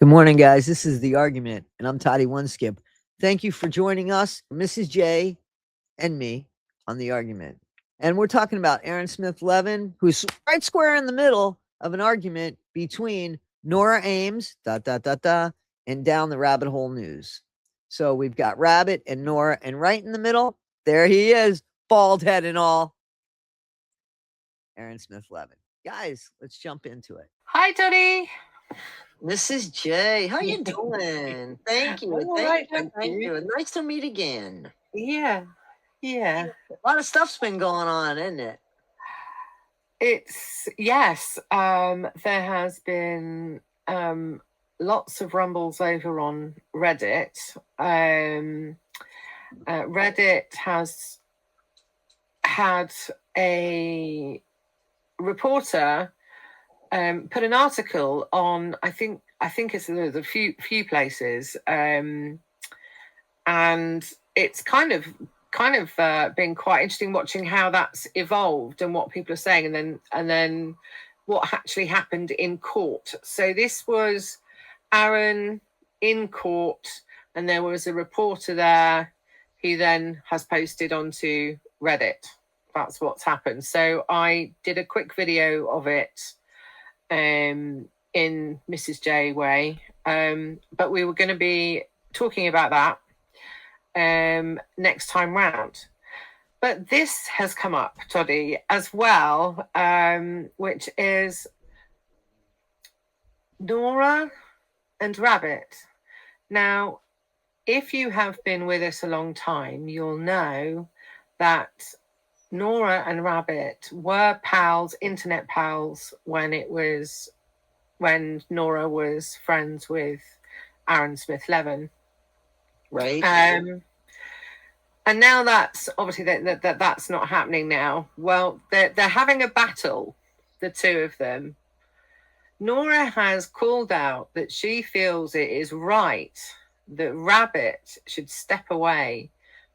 Good morning, guys. This is The Argument, and I'm Toddy One Skip. Thank you for joining us, Mrs. J and me, on The Argument. And we're talking about Aaron Smith Levin, who's right square in the middle of an argument between Nora Ames, and Down the Rabbit Hole News. So we've got Rabbit and Nora, and right in the middle, there he is, bald head and all, Aaron Smith Levin. Guys, let's jump into it. Hi, Tony. Mrs. J, how you doing? Thank you. I'm all Thank right, you. thank you. Nice to meet again. Yeah. A lot of stuff's been going on, isn't it? Yes. There has been lots of rumbles over on Reddit. Reddit has had a reporter put an article on. I think it's a few places, and it's kind of been quite interesting watching how that's evolved and what people are saying, and then what actually happened in court. So this was Aaron in court, and there was a reporter there who then has posted onto Reddit. That's what's happened. So I did a quick video of it in Mrs. J way, but we were going to be talking about that next time round. But this has come up, Toddy, as well, which is Nora and Rabbit. Now, if you have been with us a long time, you'll know that Nora and Rabbit were pals, internet pals, when Nora was friends with Aaron Smith Levin. Right. And now that's obviously that's not happening now. Well, they're having a battle, the two of them. Nora has called out that she feels it is right that Rabbit should step away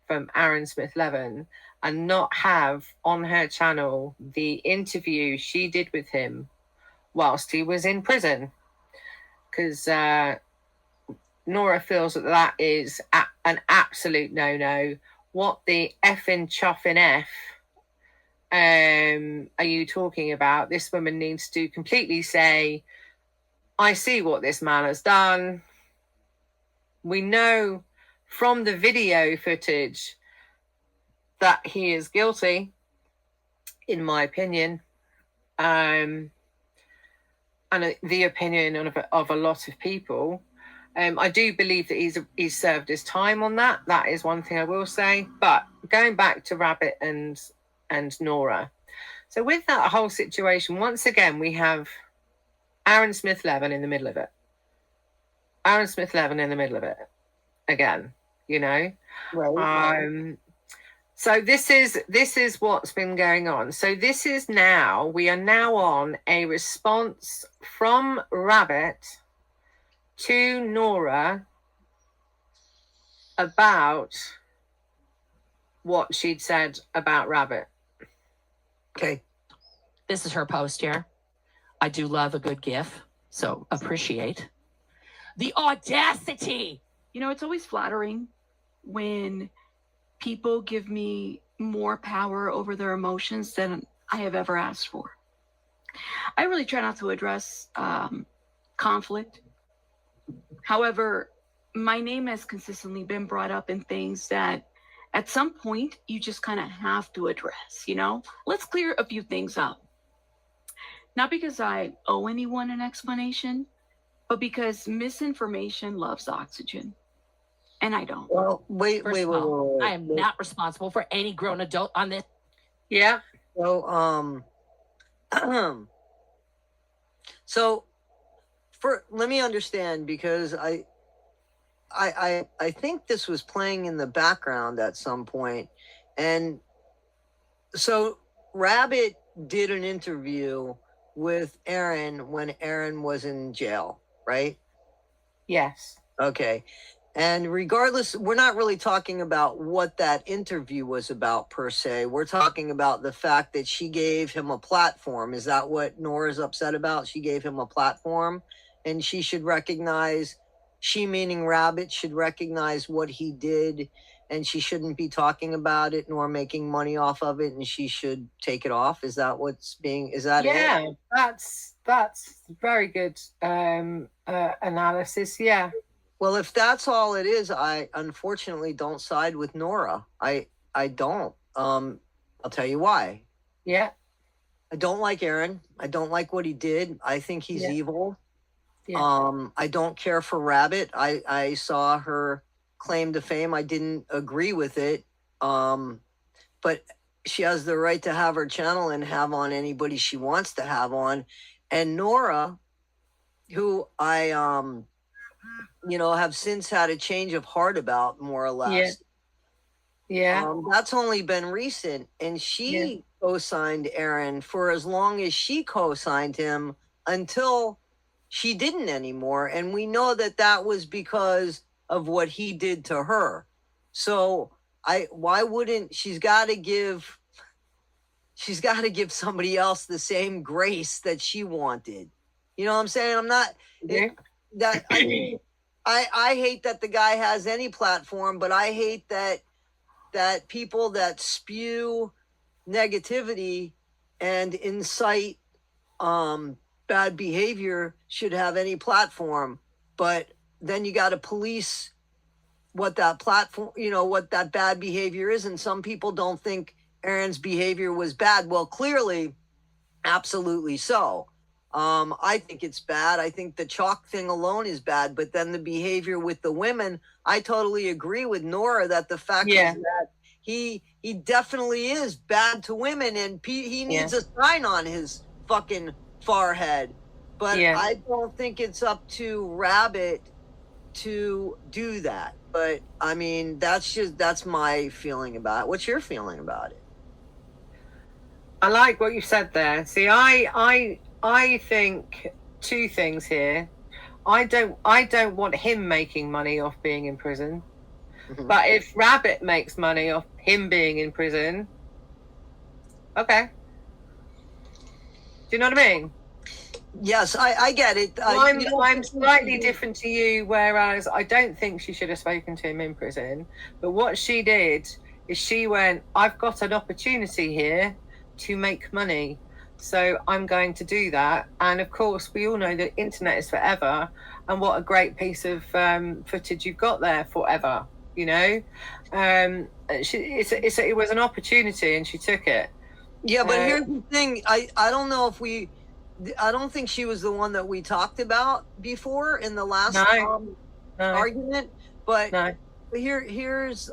from Aaron Smith Levin and not have on her channel the interview she did with him whilst he was in prison. Because Nora feels that is an absolute no-no. What the effing chuffing F are you talking about? This woman needs to completely say, I see what this man has done. We know from the video footage that he is guilty, in my opinion, and the opinion of a lot of people. I do believe that he's served his time on that. That is one thing I will say. But going back to Rabbit and Nora. So with that whole situation, once again, we have Aaron Smith Levin in the middle of it. Aaron Smith Levin in the middle of it again, you know. Right. So this is what's been going on. So we are now on a response from Rabbit to Nora about what she'd said about Rabbit. Okay. This is her post here. I do love a good GIF, so appreciate the audacity. You know, it's always flattering when people give me more power over their emotions than I have ever asked for. I really try not to address conflict. However, my name has consistently been brought up in things that at some point you just kind of have to address, you know? Let's clear a few things up. Not because I owe anyone an explanation, but because misinformation loves oxygen. And I don't. Well, wait. I am not responsible for any grown adult on this. Yeah. So, let me understand, because I think this was playing in the background at some point. And so Rabbit did an interview with Aaron when Aaron was in jail, right? Yes. Okay. And regardless, we're not really talking about what that interview was about per se. We're talking about the fact that she gave him a platform. Is that what Nora's upset about? She gave him a platform and she should recognize, she meaning Rabbit, should recognize what he did, and she shouldn't be talking about it nor making money off of it, and she should take it off. Is that what's being, is that Yeah, it? that's very good analysis. Yeah. Well, if that's all it is, I unfortunately don't side with Nora. I don't. I'll tell you why. Yeah. I don't like Aaron. I don't like what he did. I think he's Yeah. evil. Yeah. I don't care for Rabbit. I saw her claim to fame. I didn't agree with it. But she has the right to have her channel and have on anybody she wants to have on. And Nora, who I have since had a change of heart about, more or less. Yeah. That's only been recent, and she co-signed Aaron for as long as she co-signed him until she didn't anymore, and we know that that was because of what he did to her. So why wouldn't she's got to give somebody else the same grace that she wanted? You know what I'm saying? I'm not that I mean, I hate that the guy has any platform, but I hate that people that spew negativity and incite bad behavior should have any platform. But then you got to police what that platform, what that bad behavior is. And some people don't think Aaron's behavior was bad. Well, clearly, absolutely so. I think it's bad. I think the chalk thing alone is bad, but then the behavior with the women, I totally agree with Nora that the fact is that he definitely is bad to women, and he needs a sign on his fucking forehead. But I don't think it's up to Rabbit to do that. But I mean, that's my feeling about it. What's your feeling about it? I like what you said there. See, I think two things here. I don't want him making money off being in prison. Mm-hmm. But if Rabbit makes money off him being in prison, okay. Do you know what I mean? Yes, I get it. I'm slightly different to you, whereas I don't think she should have spoken to him in prison. But what she did is she went, I've got an opportunity here to make money, so I'm going to do that. And of course, we all know that internet is forever, and what a great piece of footage you've got there forever. You know, it was an opportunity, and she took it. Yeah, but here's the thing: I don't know if I don't think she was the one that we talked about before in the last argument. But here's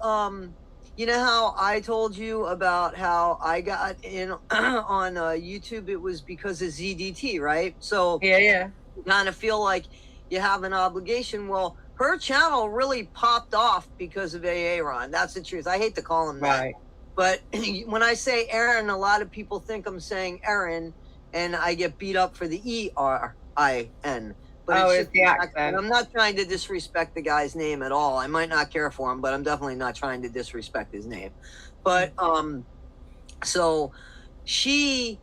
you know how I told you about how I got in on YouTube? It was because of ZDT, right? So you kind of feel like you have an obligation. Well, her channel really popped off because of Aaron. That's the truth. I hate to call him that. But when I say Aaron, a lot of people think I'm saying Aaron, and I get beat up for the ERIN. But it's the accent. I'm not trying to disrespect the guy's name at all. I might not care for him, but I'm definitely not trying to disrespect his name. But so she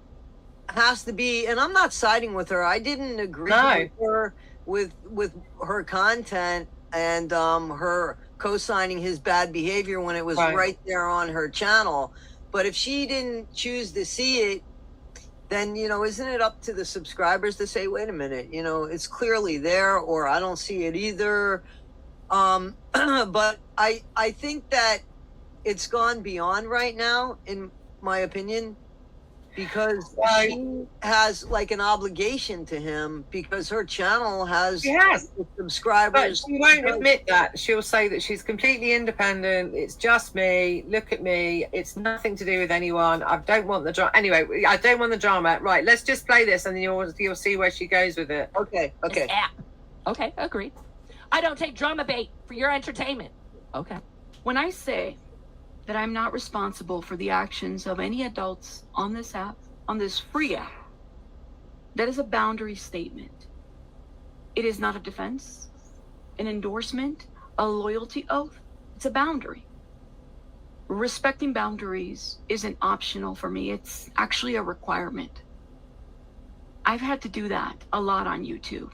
has to be, and I'm not siding with her. I didn't agree with her with her content and her co-signing his bad behavior when it was right there on her channel. But if she didn't choose to see it, then, isn't it up to the subscribers to say, wait a minute, it's clearly there, or I don't see it either. But I think that it's gone beyond right now, in my opinion, because she has like an obligation to him because her channel has subscribers. But she won't admit that. She'll say that she's completely independent. It's just me. Look at me. It's nothing to do with anyone. I don't want the drama. Anyway, I don't want the drama. Right, let's just play this and then you'll see where she goes with it. Okay. Yeah. Okay, agreed. I don't take drama bait for your entertainment. Okay. When I say that I'm not responsible for the actions of any adults on this app, on this free app, that is a boundary statement. It is not a defense, an endorsement, a loyalty oath. It's a boundary. Respecting boundaries isn't optional for me. It's actually a requirement. I've had to do that a lot on YouTube.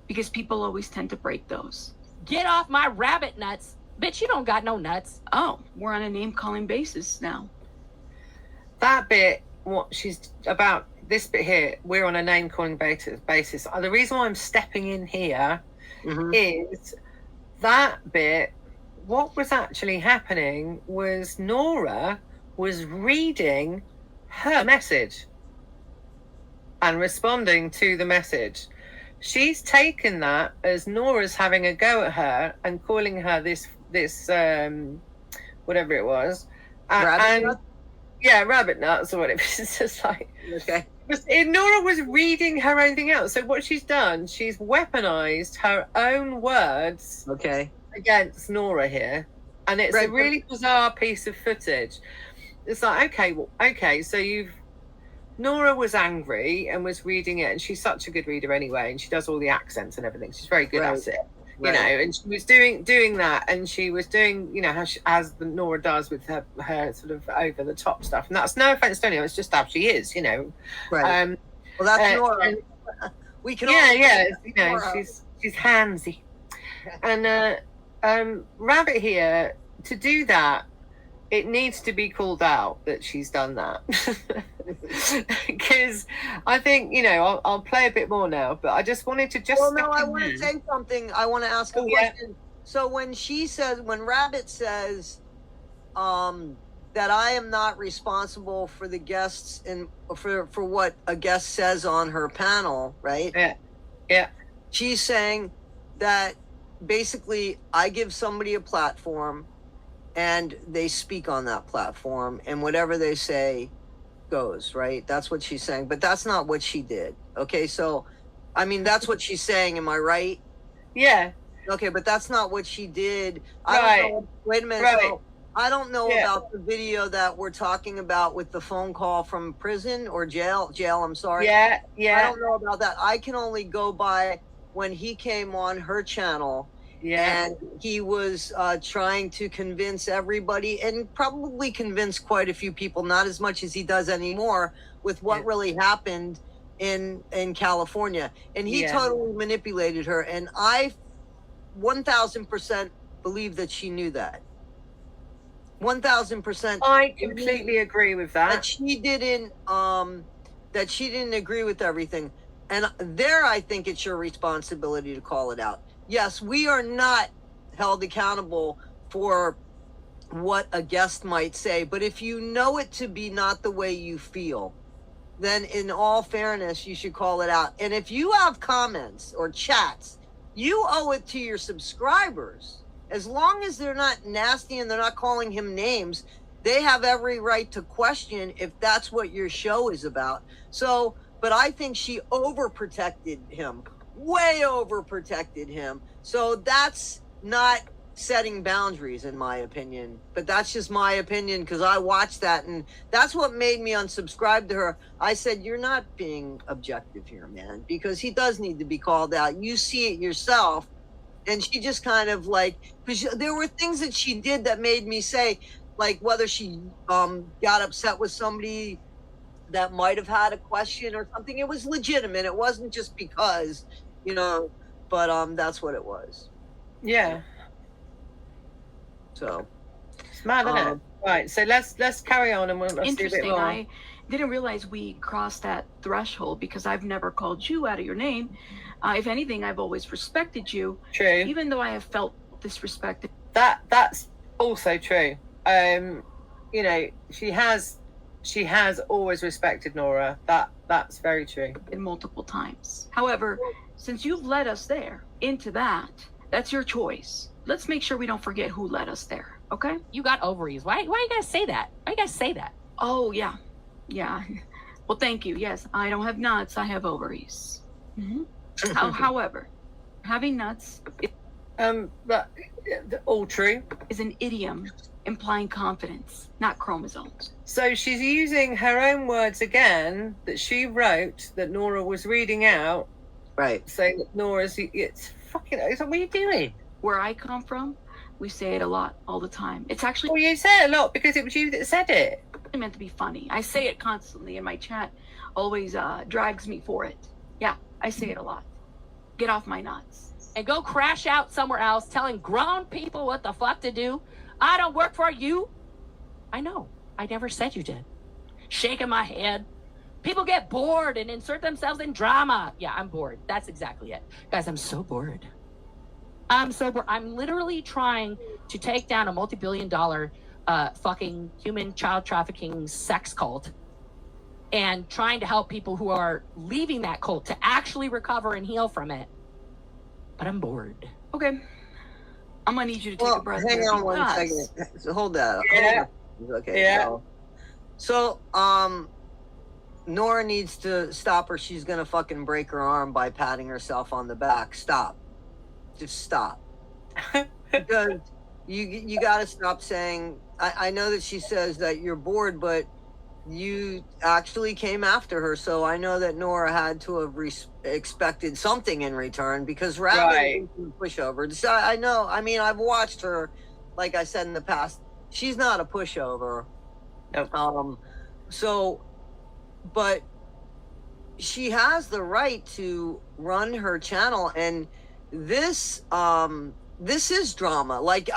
because people always tend to break those. Get off my rabbit nuts. Bitch, you don't got no nuts. Oh, we're on a name-calling basis now. That bit, what she's about, this bit here, we're on a name-calling basis. The reason why I'm stepping in here is that bit, what was actually happening was Nora was reading her message and responding to the message. She's taken that as Nora's having a go at her and calling her this whatever it was, Rabbit nuts? Yeah, rabbit nuts or whatever. It's just like, Okay. Nora was reading her own thing out. So what she's done, she's weaponized her own words Okay. against Nora here, and it's Right, a really bizarre piece of footage. It's like, okay, so Nora was angry and was reading it, and she's such a good reader anyway, and she does all the accents and everything. She's very good at it, you know. And she was doing that, and she was doing, you know, how as the Nora does with her sort of over the top stuff. And that's no offense to anyone; it's just how she is, you know. Right. Well, that's Nora. We can. You know, she's handsy, and Rabbit here, to do that, it needs to be called out that she's done that. Because I think, you know, I'll play a bit more now, but I just wanted to just. Well, no, I want to say something. I want to ask a question. Yeah. So when Rabbit says that I am not responsible for the guests and for what a guest says on her panel, right? Yeah. She's saying that basically I give somebody a platform and they speak on that platform, and whatever they say goes, right? That's what she's saying, but that's not what she did. Okay, so I mean, that's what she's saying. Am I right? Yeah. Okay, but that's not what she did. Right. I don't know. Wait a minute. Right. So I don't know about the video that we're talking about with the phone call from prison or jail. I'm sorry. Yeah. I don't know about that. I can only go by when he came on her channel. Yeah. And he was trying to convince everybody, and probably convince quite a few people, not as much as he does anymore, with what really happened in California. And he totally manipulated her. And I 1000% believe that she knew that. 1000%. I completely agree with that. That she didn't agree with everything. And there, I think it's your responsibility to call it out. Yes, we are not held accountable for what a guest might say, but if you know it to be not the way you feel, then in all fairness, you should call it out. And if you have comments or chats, you owe it to your subscribers. As long as they're not nasty and they're not calling him names, they have every right to question if that's what your show is about. So, but I think she overprotected him. Way overprotected him. So that's not setting boundaries, in my opinion. But that's just my opinion, because I watched that, and that's what made me unsubscribe to her. I said, you're not being objective here, man, because he does need to be called out. You see it yourself. And she just kind of like, because there were things that she did that made me say, like whether she got upset with somebody that might have had a question or something. It was legitimate. It wasn't just because, you know, but that's what it was. Yeah. So it's mad, isn't it? Right. So let's carry on, and let's do a bit Interesting. more. I didn't realize we crossed that threshold because I've never called you out of your name. If anything, I've always respected you. True. Even though I have felt disrespected. That's also true. You know, she has always respected Nora. That's very true. Multiple times. However, since you've led us there into that, that's your choice. Let's make sure we don't forget who led us there. Okay? You got ovaries. Why you guys say that? Why you guys say that? Oh yeah. Well, thank you. Yes, I don't have nuts. I have ovaries. However, having nuts but all true. is an idiom implying confidence, not chromosomes. So she's using her own words again that she wrote that Nora was reading out. right. Saying that Nora's, it's fucking, what are you doing? Where I come from, we say it a lot, all the time. It's actually Well, you say it a lot because it was you that said it. meant to be funny. I say it constantly, and my chat always drags me for it. Yeah, I say it a lot. get off my nuts. And go crash out somewhere else telling grown people what the fuck to do. I don't work for you. I know. I never said you did. Shaking my head. People get bored and insert themselves in drama. Yeah, I'm bored. That's exactly it. Guys, I'm so bored. I'm so bored. I'm literally trying to take down a multi-billion-dollar fucking human child trafficking sex cult and trying to help people who are leaving that cult to actually recover and heal from it. But I'm bored. Okay. I'm gonna need you to take a breath. Hang here on one because- second. So hold that. Yeah. Okay. Yeah. So, Nora needs to stop or she's gonna fucking break her arm by patting herself on the back. Stop. Just stop. Because you gotta stop saying. I know that she says that you're bored, but you actually came after her, so I know that Nora had to have expected something in return because Rabbit is a pushover. So I know. I mean, I've watched her, like I said in the past. She's not a pushover. Nope. So, but she has the right to run her channel, and this is drama. Like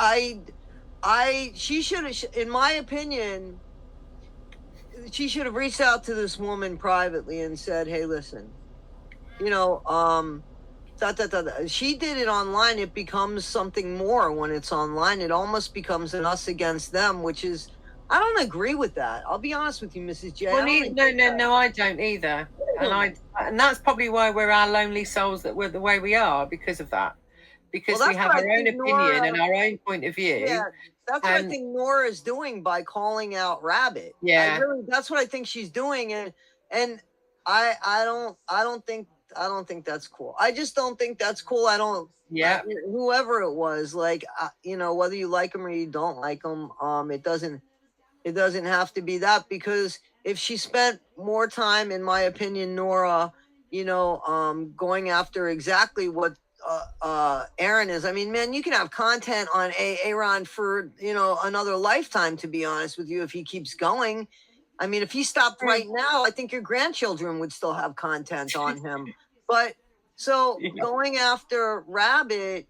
she should have, in my opinion. She should have reached out to this woman privately and said, "Hey, listen, you know, she did it online. It becomes something more when it's online. It almost becomes an us against them, which is, I don't agree with that. I'll be honest with you, Mrs. J. Well, no, I don't either. And that's probably why we're our lonely souls that we're the way we are because of that. Because we have our own opinion and our own point of view. Yeah, that's what I think Nora is doing by calling out Rabbit. Yeah, that's what I think she's doing, and I don't think that's cool. I just don't think that's cool. I don't. Yeah. Whoever it was, like whether you like them or you don't like them, it doesn't have to be that, because if she spent more time, in my opinion, Nora, going after exactly what Aaron is. I mean, man, you can have content on Aaron for another lifetime, to be honest with you, if he keeps going. I mean, if he stopped right now, I think your grandchildren would still have content on him. But so going after Rabbit,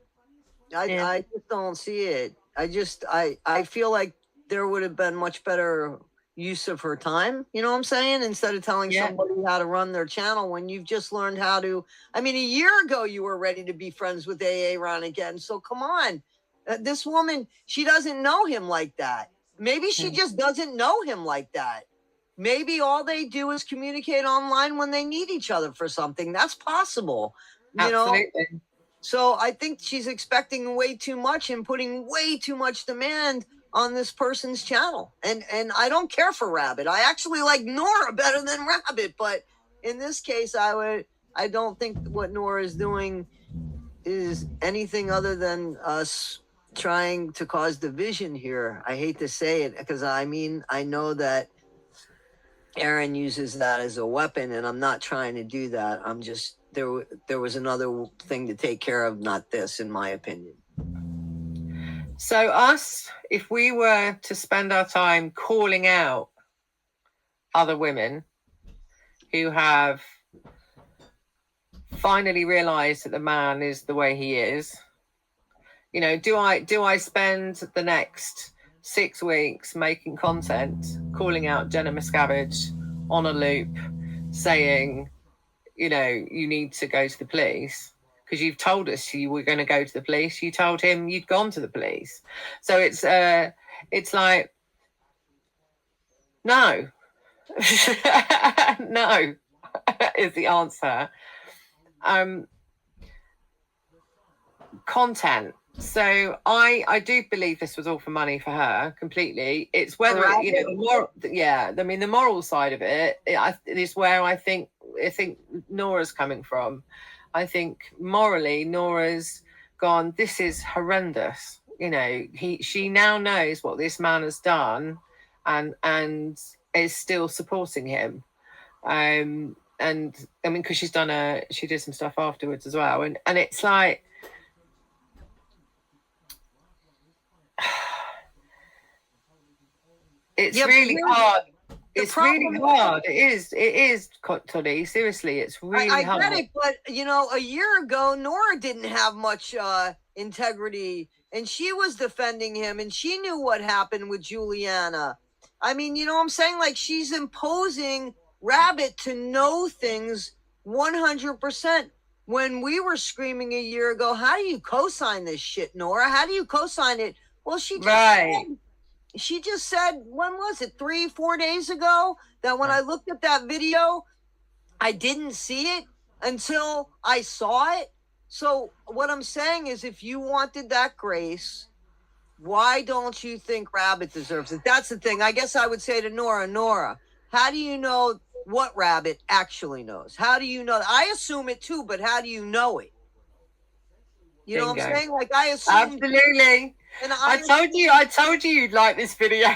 I just don't see it. I feel like there would have been much better use of her time, you know what I'm saying, instead of telling somebody how to run their channel when you've just learned how to. I mean, a year ago you were ready to be friends with Ron again, so come on. This woman, she doesn't know him like that. Maybe she just doesn't know him like that. Maybe all they do is communicate online when they need each other for something. That's possible. Absolutely. So I think she's expecting way too much and putting way too much demand on this person's channel. And I don't care for Rabbit. I actually like Nora better than Rabbit, but in this case I don't think what Nora is doing is anything other than us trying to cause division here. I hate to say it, because I mean, I know that Aaron uses that as a weapon, and I'm not trying to do that. I'm just, there was another thing to take care of, not this, in my opinion. So us, if we were to spend our time calling out other women who have finally realized that the man is the way he is, do I spend the next 6 weeks making content calling out Jenna Miscavige on a loop saying, you need to go to the police because you've told us you were going to go to the police. You told him you'd gone to the police. So it's like, no. No is the answer. Content. So I do believe this was all for money for her completely. It's whether the moral, the moral side of it is where I think Nora's coming from. I think morally Nora's gone, this is horrendous. She now knows what this man has done and is still supporting him. And I mean, because she did some stuff afterwards as well, and it's like, it's really hard. It's really hard. It is, Toddy. Seriously, it's really hard. I get it, but you know, a year ago, Nora didn't have much integrity, and she was defending him, and she knew what happened with Juliana. I mean, you know what I'm saying? Like, she's imposing Rabbit to know things 100%. When we were screaming a year ago, how do you co-sign this shit, Nora? How do you co-sign it? Well, she just said, when was it, 3-4 days ago, that when I looked at that video, I didn't see it until I saw it. So what I'm saying is, if you wanted that grace, why don't you think Rabbit deserves it? That's the thing. I guess I would say to Nora, how do you know what Rabbit actually knows? How do you know? I assume it too, but how do you know it? You know what I'm saying? Like, I assume. Absolutely. And I told you you'd like this video.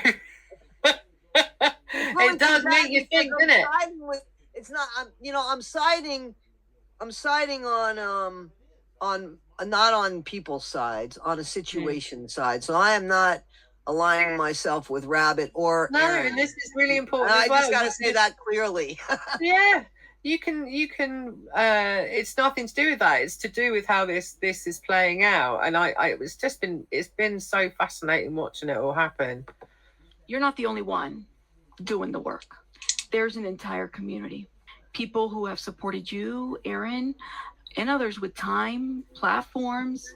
It does make you think, doesn't it? It's not. I'm siding on not on people's sides, on a situation side. So I am not aligning myself with Rabbit or Aaron. And this is really important. I just got to say that clearly. Yeah. You can it's nothing to do with that. It's to do with how this is playing out. And it's been so fascinating watching it all happen. You're not the only one doing the work. There's an entire community. People who have supported you, Aaron, and others with time, platforms,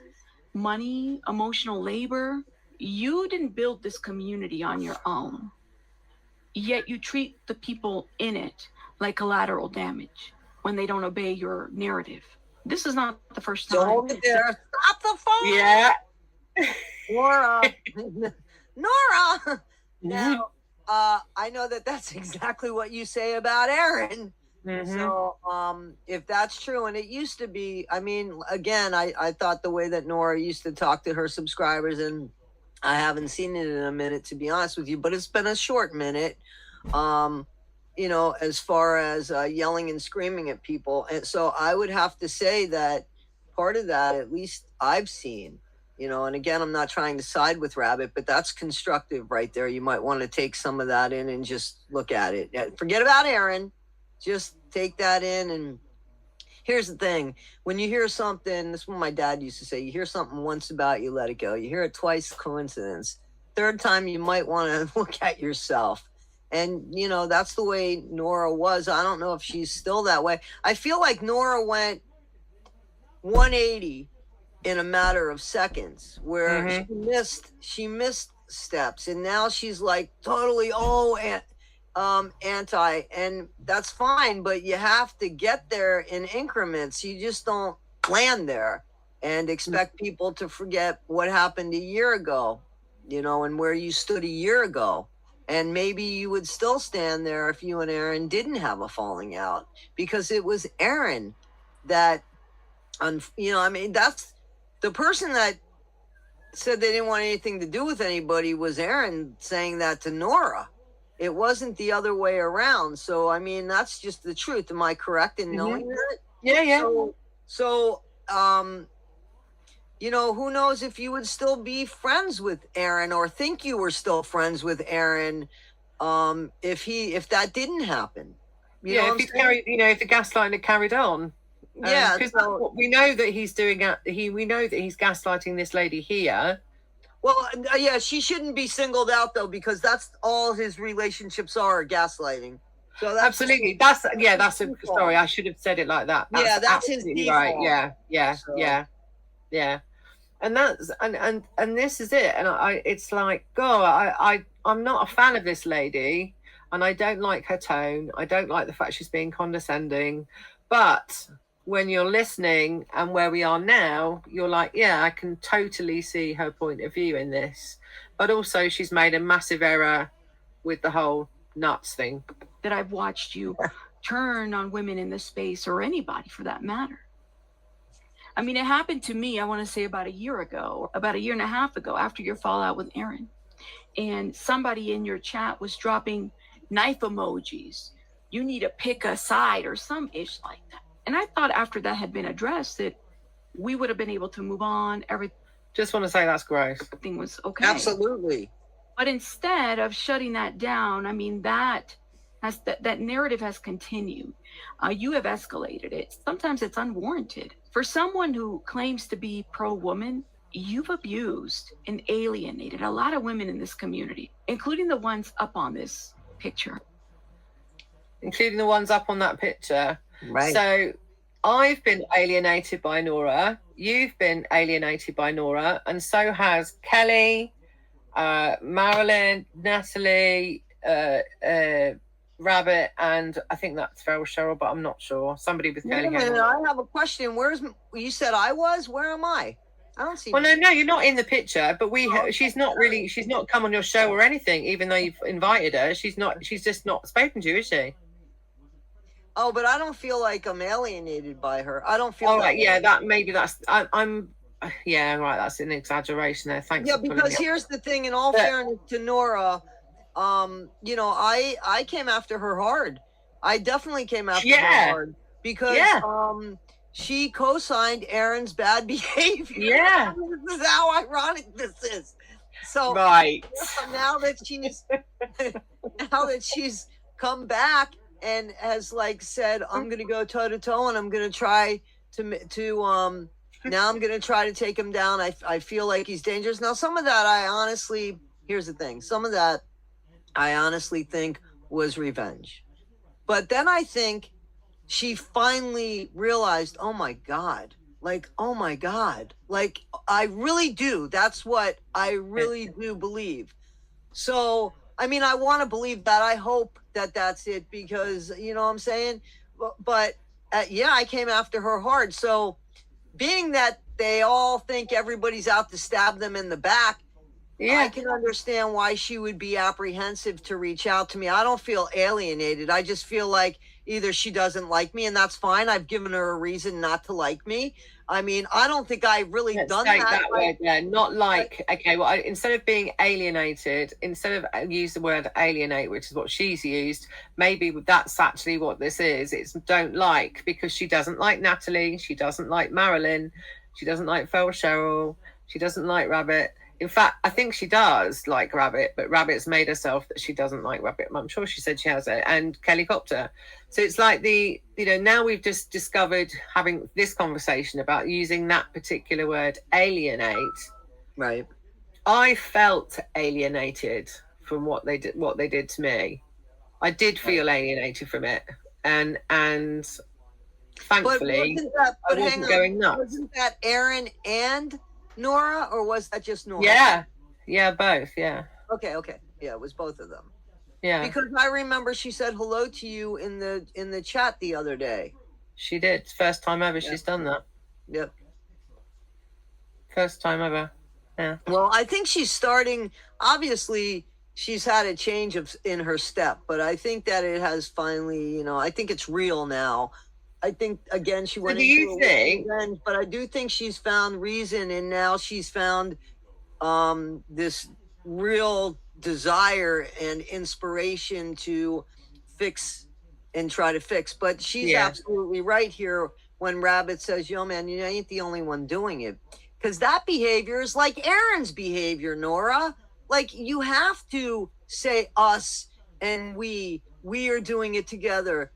money, emotional labor. You didn't build this community on your own. Yet you treat the people in it like collateral damage when they don't obey your narrative. This is not the first time. Hold it there. Stop the phone. Yeah. Nora. Now, I know that's exactly what you say about Aaron. Mm-hmm. So if that's true, and it used to be, I mean, again, I thought the way that Nora used to talk to her subscribers, and I haven't seen it in a minute, to be honest with you, but it's been a short minute. You know, as far as yelling and screaming at people. And so I would have to say that part of that, at least I've seen, you know, and again, I'm not trying to side with Rabbit, but that's constructive right there. You might want to take some of that in and just look at it. Forget about Aaron. Just take that in. And here's the thing. When you hear something, this is what my dad used to say, you hear something once about, you let it go. You hear it twice, coincidence. Third time, you might want to look at yourself. And, you know, that's the way Nora was. I don't know if she's still that way. I feel like Nora went 180 in a matter of seconds, where she missed steps. And now she's like totally, anti. And that's fine, but you have to get there in increments. You just don't land there and expect people to forget what happened a year ago, you know, and where you stood a year ago. And maybe you would still stand there if you and Aaron didn't have a falling out, because it was Aaron that, you know, I mean, that's the person that said they didn't want anything to do with anybody was Aaron saying that to Nora. It wasn't the other way around. So, I mean, that's just the truth. Am I correct in knowing that? Yeah. So, you know, who knows if you would still be friends with Aaron or think you were still friends with Aaron if that didn't happen. You know if the gaslighting had carried on. Yeah, because we know that he's doing we know that he's gaslighting this lady here. Well, yeah, she shouldn't be singled out though, because that's all his relationships are gaslighting. So that's absolutely, that's a sorry, I should have said it like that. That's his default. Right. Yeah. And that's and this is it. And it's like, God, I'm not a fan of this lady, and I don't like her tone. I don't like the fact she's being condescending. But when you're listening and where we are now, you're like, yeah, I can totally see her point of view in this. But also she's made a massive error with the whole nuts thing. That I've watched you turn on women in this space, or anybody for that matter. I mean, it happened to me, I want to say about a year and a half ago, after your fallout with Aaron. And somebody in your chat was dropping knife emojis. You need to pick a side or some ish like that. And I thought after that had been addressed that we would have been able to move on. Just want to say that's gross. Everything was okay. Absolutely. But instead of shutting that down, I mean, that that narrative has continued. You have escalated it. Sometimes it's unwarranted. For someone who claims to be pro-woman, you've abused and alienated a lot of women in this community, including the ones up on this picture. Including the ones up on that picture. Right. So I've been alienated by Nora. You've been alienated by Nora. And so has Kelly, Marilyn, Natalie, Rabbit, and I think that's Cheryl, but I'm not sure. Somebody with Wait Kelly. a minute, I have a question. You said I was? Where am I? I don't see. Well, no, you're not in the picture, but she's not come on your show or anything, even though you've invited her. She's just not spoken to you, is she? Oh, but I don't feel like I'm alienated by her. I don't feel. Oh, right, yeah, I'm. Yeah, right. That's an exaggeration there. Thanks. Yeah, because here's the thing. In all fairness to Nora, I came after her hard. I definitely came after her hard because she co-signed Aaron's bad behavior. Yeah, this is how ironic this is. So right now that she's come back and has said, I'm going to go toe to toe and I'm going to try to now I'm going to try to take him down. I feel like he's dangerous. Now, some of that here's the thing. Some of that I honestly think was revenge. But then I think she finally realized, oh my God, I really do. That's what I really do believe. So, I mean, I want to believe that. I hope that that's it because, you know what I'm saying? But I came after her hard. So being that they all think everybody's out to stab them in the back, I can understand why she would be apprehensive to reach out to me. I don't feel alienated. I just feel like either she doesn't like me, and that's fine. I've given her a reason not to like me. I mean, I don't think I've really done that. Word, not like, okay, well, instead of being alienated, instead of use the word alienate, which is what she's used, maybe that's actually what this is. It's don't like, because she doesn't like Natalie, she doesn't like Marilyn, she doesn't like Cheryl, she doesn't like Rabbit. In fact, I think she does like Rabbit, but Rabbit's made herself that she doesn't like Rabbit. I'm sure she said she has it. And Kelly Copter. So it's like now we've just discovered, having this conversation about using that particular word, alienate. Right. I felt alienated from what they did to me. I did feel alienated from it. And thankfully, I wasn't going nuts. Wasn't that Aaron and Nora, or was that just Nora? Yeah, both. Yeah. Okay. Yeah, it was both of them. Yeah. Because I remember she said hello to you in the chat the other day. She did. First time ever she's done that. Yep. First time ever. Yeah. Well, I think she's starting. Obviously, she's had a change in her step, but I think that it has finally. I think it's real now. I think, again, she went into revenge, but I do think she's found reason, and now she's found this real desire and inspiration to fix and try to fix. But she's absolutely right here when Rabbit says, yo, man, you ain't the only one doing it. Because that behavior is like Aaron's behavior, Nora. Like, you have to say us and we are doing it together.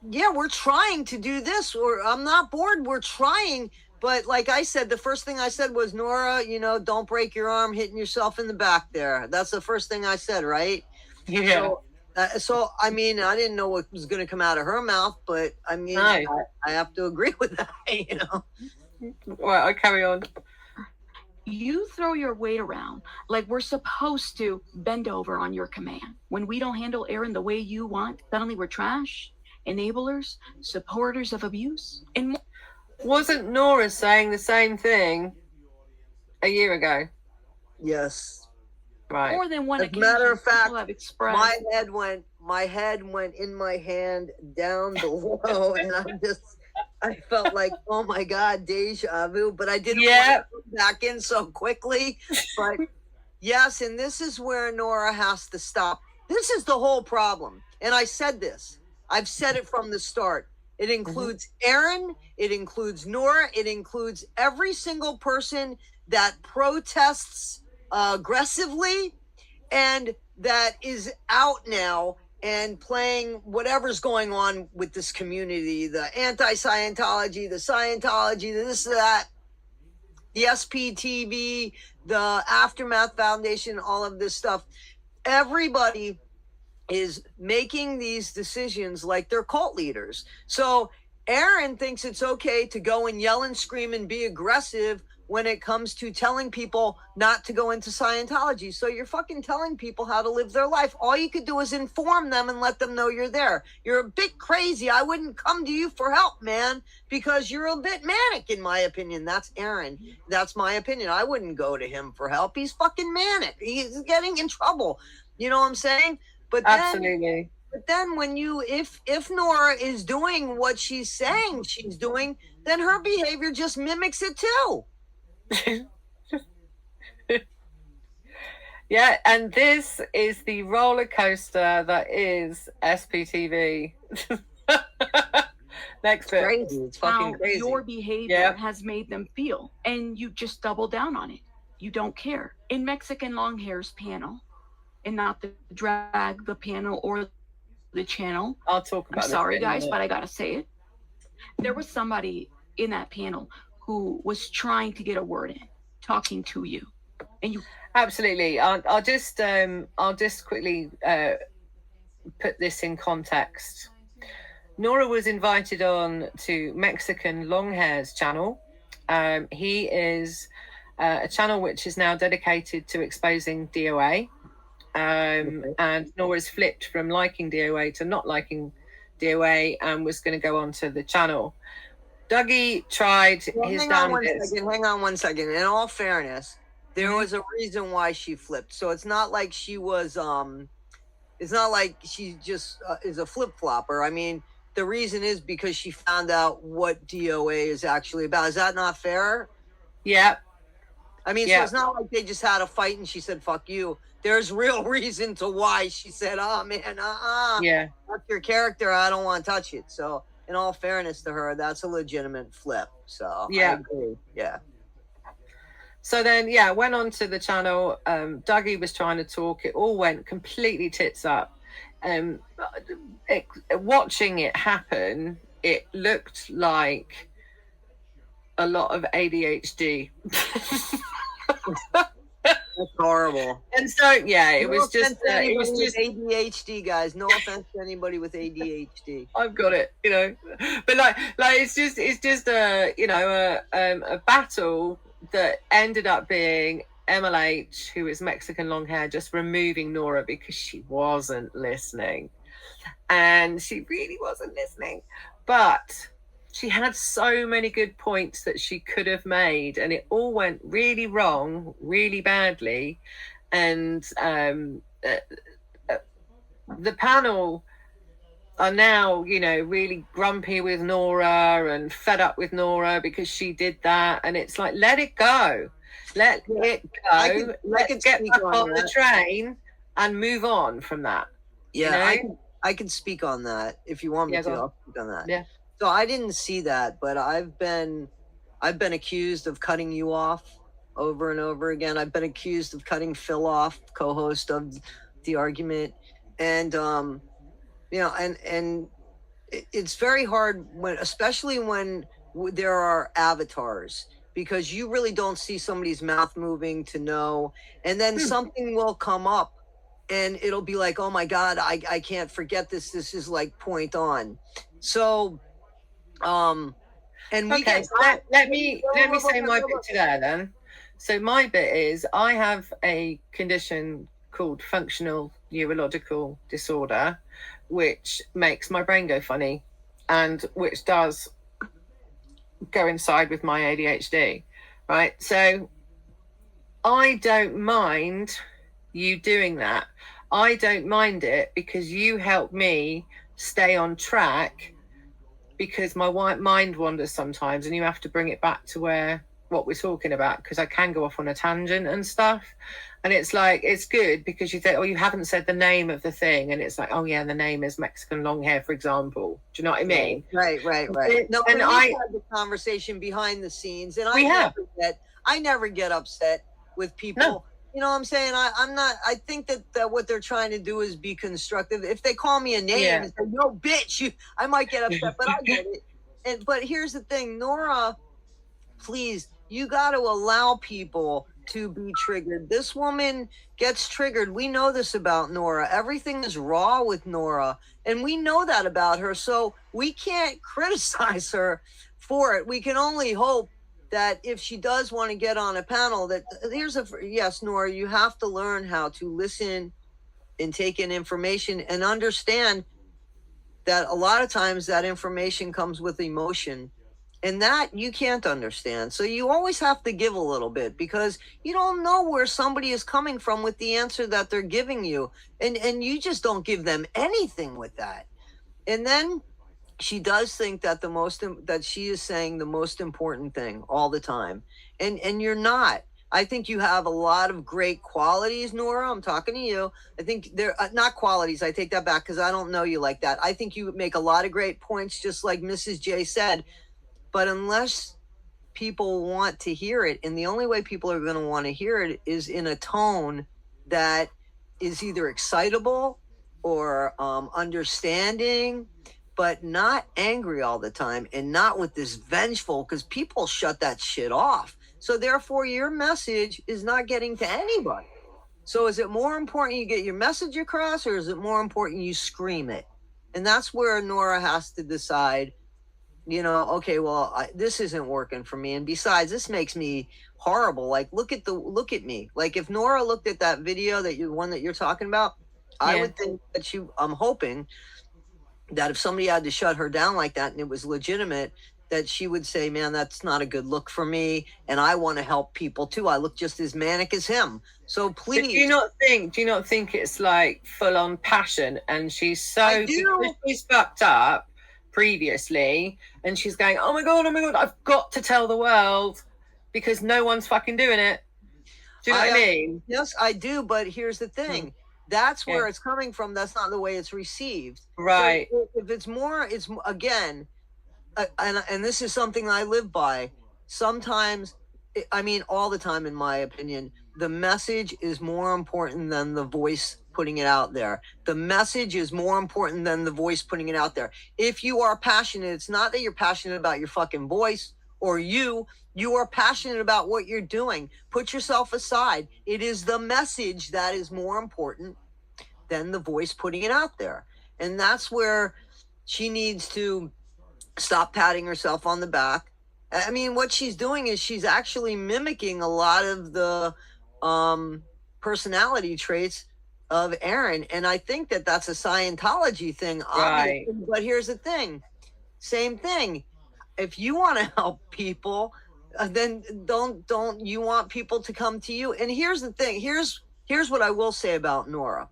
Yeah, we're trying to do this, or I'm not bored. We're trying. But like I said, the first thing I said was, Nora, don't break your arm hitting yourself in the back there. That's the first thing I said, right? Yeah. So I mean, I didn't know what was going to come out of her mouth, but I mean, I have to agree with that, Well, I carry on. You throw your weight around like we're supposed to bend over on your command. When we don't handle Aaron the way you want, suddenly we're trash. Enablers, supporters of abuse, and wasn't Nora saying the same thing a year ago? Yes, right. More than one. As a matter of fact, my head went in my hand down below, and I felt like, oh my God, deja vu. But I didn't want to come back in so quickly. But yes, and this is where Nora has to stop. This is the whole problem, and I said this. I've said it from the start. It includes Aaron. It includes Nora. It includes every single person that protests aggressively. and that is out now and playing whatever's going on with this community, the anti-Scientology, the Scientology, the this, that, the SPTV, the Aftermath Foundation, all of this stuff. Everybody is making these decisions like they're cult leaders. So Aaron thinks it's okay to go and yell and scream and be aggressive when it comes to telling people not to go into Scientology. So you're fucking telling people how to live their life. All you could do is inform them and let them know you're there. You're a bit crazy. I wouldn't come to you for help, man, because you're a bit manic, in my opinion. That's Aaron. That's my opinion. I wouldn't go to him for help. He's fucking manic. He's getting in trouble. You know what I'm saying? But then, Absolutely. But then when you, if Nora is doing what she's saying she's doing, then her behavior just mimics it too. Yeah, and this is the roller coaster that is SPTV. Next bit. Crazy. It's fucking How crazy. your behavior has made them feel, and you just double down on it. You don't care. In Mexican long hair's panel, and not the drag, the panel, or the channel. I'll talk about I'm sorry, guys, but I gotta say it. There was somebody in that panel who was trying to get a word in, talking to you, and you. Absolutely. I'll just quickly put this in context. Nora was invited on to Mexican Longhair's channel. He is a channel which is now dedicated to exposing DOA. And Nora's flipped from liking DOA to not liking DOA and was going to go onto the channel. Dougie tried his damnedest. Hang on one second. In all fairness, there was a reason why she flipped. So it's not like she was, it's not like she just is a flip-flopper. I mean, the reason is because she found out what DOA is actually about. Is that not fair? Yeah. I mean, so it's not like they just had a fight and she said, fuck you. There's real reason to why she said, oh, man, yeah, that's your character. I don't want to touch it. So in all fairness to her, that's a legitimate flip. So yeah. I agree. Yeah. So then, went on to the channel. Dougie was trying to talk. It all went completely tits up. Watching it happen, it looked like a lot of ADHD. That's horrible. And so, it was just ADHD, guys. No offense to anybody with ADHD. I've got it, but like it's just a battle that ended up being MLH, who is Mexican long hair, just removing Nora because she wasn't listening, and she really wasn't listening, but she had so many good points that she could have made, and it all went really wrong, really badly. And the panel are now, really grumpy with Nora and fed up with Nora because she did that. And it's like, let it go. Let it go. Let's get back on the train and move on from that. Yeah, I can speak on that if you want me to. I'll speak on that. Yeah. So I didn't see that, but I've been accused of cutting you off over and over again. I've been accused of cutting Phil off, co-host of the argument, and and it's very hard especially when there are avatars, because you really don't see somebody's mouth moving to know, and then something will come up, and it'll be like, oh my God, I can't forget this. This is like point on. So. And we let me say my bit to there then. So my bit is, I have a condition called functional neurological disorder, which makes my brain go funny, and which does coincide with my ADHD, right? So I don't mind you doing that. I don't mind it because you help me stay on track, because my mind wanders sometimes and you have to bring it back to what we're talking about, because I can go off on a tangent and stuff. And it's like, it's good because you think, oh, you haven't said the name of the thing. And it's like, oh yeah, the name is Mexican long hair, for example. Do you know what I mean? Right. No, and I had the conversation behind the scenes, and I never get upset with people. No. You know what I'm saying? I'm not, I think that what they're trying to do is be constructive. If they call me a name and say, "No, bitch," I might get upset, but I get it. But here's the thing, Nora, please, you got to allow people to be triggered. This woman gets triggered. We know this about Nora. Everything is raw with Nora, and we know that about her. So we can't criticize her for it. We can only hope that if she does want to get on a panel, that yes, Nora, you have to learn how to listen and take in information and understand that a lot of times that information comes with emotion, and that you can't understand. So you always have to give a little bit, because you don't know where somebody is coming from with the answer that they're giving you. And you just don't give them anything with that. And then she does think that that she is saying the most important thing all the time. And you're not. I think you have a lot of great qualities, Nora. I'm talking to you. I think they're not qualities. I take that back, because I don't know you like that. I think you make a lot of great points, just like Mrs. J said. But unless people want to hear it, and the only way people are going to want to hear it is in a tone that is either excitable or understanding, but not angry all the time, and not with this vengeful, because people shut that shit off. So therefore, your message is not getting to anybody. So is it more important you get your message across, or is it more important you scream it? And that's where Nora has to decide, okay, well, this isn't working for me. And besides, this makes me horrible. Like, look at me. Like, if Nora looked at that video, one that you're talking about, I would think that I'm hoping that if somebody had to shut her down like that and it was legitimate, that she would say, "Man, that's not a good look for me, and I want to help people too. I look just as manic as him. So please." But do you not think it's like full on passion? And she's she's fucked up previously, and she's going, oh my god, I've got to tell the world because no one's fucking doing it. Do you know what I mean? Yes, I do. But here's the thing. That's where it's coming from. That's not the way it's received. Right. So if it's more, it's again, and this is something I live by. Sometimes, all the time, in my opinion, the message is more important than the voice putting it out there. The message is more important than the voice putting it out there. If you are passionate, it's not that you're passionate about your fucking voice or you are passionate about what you're doing. Put yourself aside. It is the message that is more important than the voice putting it out there. And that's where she needs to stop patting herself on the back. What she's doing is she's actually mimicking a lot of the personality traits of Aaron. And I think that that's a Scientology thing. Right. But here's the thing. Same thing. If you want to help people, then don't you want people to come to you? And here's the thing. Here's what I will say about Nora.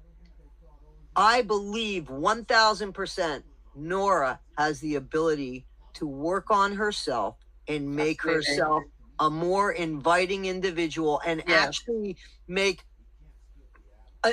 I believe 1000% Nora has the ability to work on herself and make herself a more inviting individual and actually make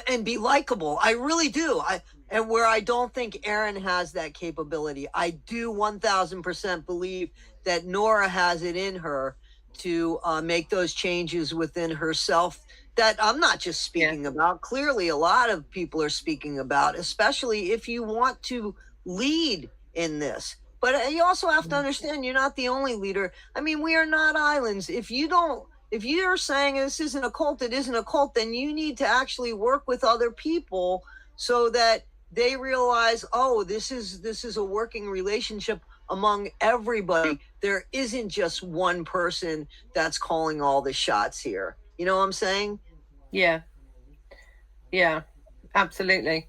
and be likable. I really do. And where I don't think Aaron has that capability, I do 1000% believe that Nora has it in her to make those changes within herself that I'm not just speaking about. Clearly, a lot of people are speaking about, especially if you want to lead in this. But you also have to understand you're not the only leader. We are not islands. If you're saying this isn't a cult, it isn't a cult, then you need to actually work with other people so that they realize, oh, this is a working relationship among everybody. There isn't just one person that's calling all the shots here. You know what I'm saying? Yeah. Yeah, absolutely.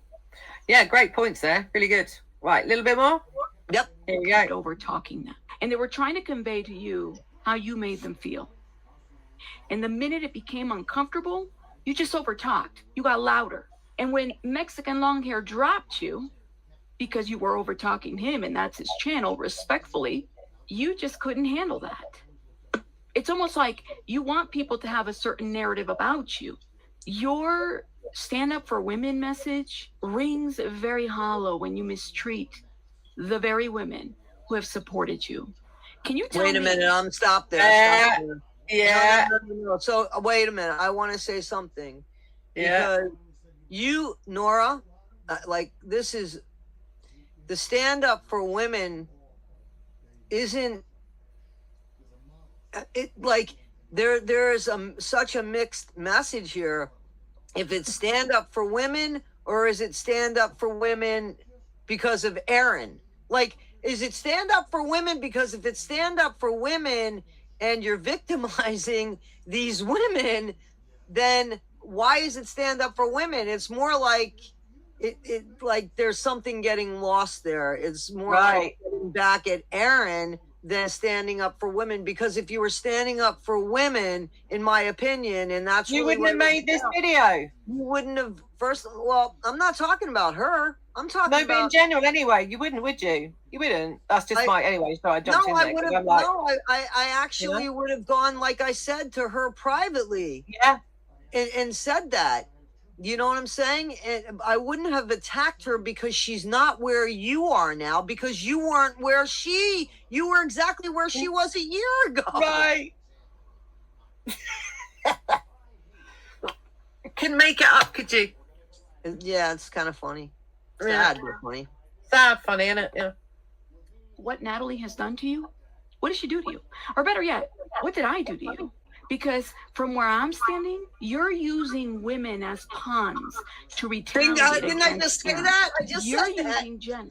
Yeah, great points there. Really good. Right, a little bit more? Yep. Here we go. Over talking them. And they were trying to convey to you how you made them feel. And the minute it became uncomfortable, you just over talked. You got louder. And when Mexican Longhair dropped you, because you were over talking him and that's his channel, respectfully, you just couldn't handle that. It's almost like you want people to have a certain narrative about you. Your stand up for women message rings very hollow when you mistreat the very women who have supported you. Can you tell me? Wait a minute, stop there. Yeah. No. So wait a minute. I want to say something. Yeah. Because you, Nora, like this is the stand up for women isn't it like there's such a mixed message here. If it's stand up for women or is it stand up for women because of Aaron? Like, is it stand up for women? Because if it's stand up for women and you're victimizing these women, then why is it stand up for women? It's more like it like there's something getting lost there. It's more Right. like getting back at Aaron than standing up for women. Because if you were standing up for women, in my opinion, and that's You really wouldn't have what it made this was about, video. you wouldn't have first. Well, I'm not talking about her. I'm talking No, but in about. general, anyway, you wouldn't, would you? You wouldn't. That's just my anyway. So I jumped No, in I there would 'cause have. I'm like, No, I actually would have gone, like I said, to her privately yeah, and said that. You know what I'm saying? And I wouldn't have attacked her because she's not where you are now, because you weren't where you were exactly where she was a year ago. right. Can make it up, could you? Yeah, it's kind of funny. Yeah. Sad, but funny. Sad, funny, isn't it? Yeah. What Natalie has done to you? What did she do to you? Or better yet, what did I do to you? Because from where I'm standing, you're using women as pawns to retaliate Didn't I against just say Aaron. that? I just You're said that. using Jenna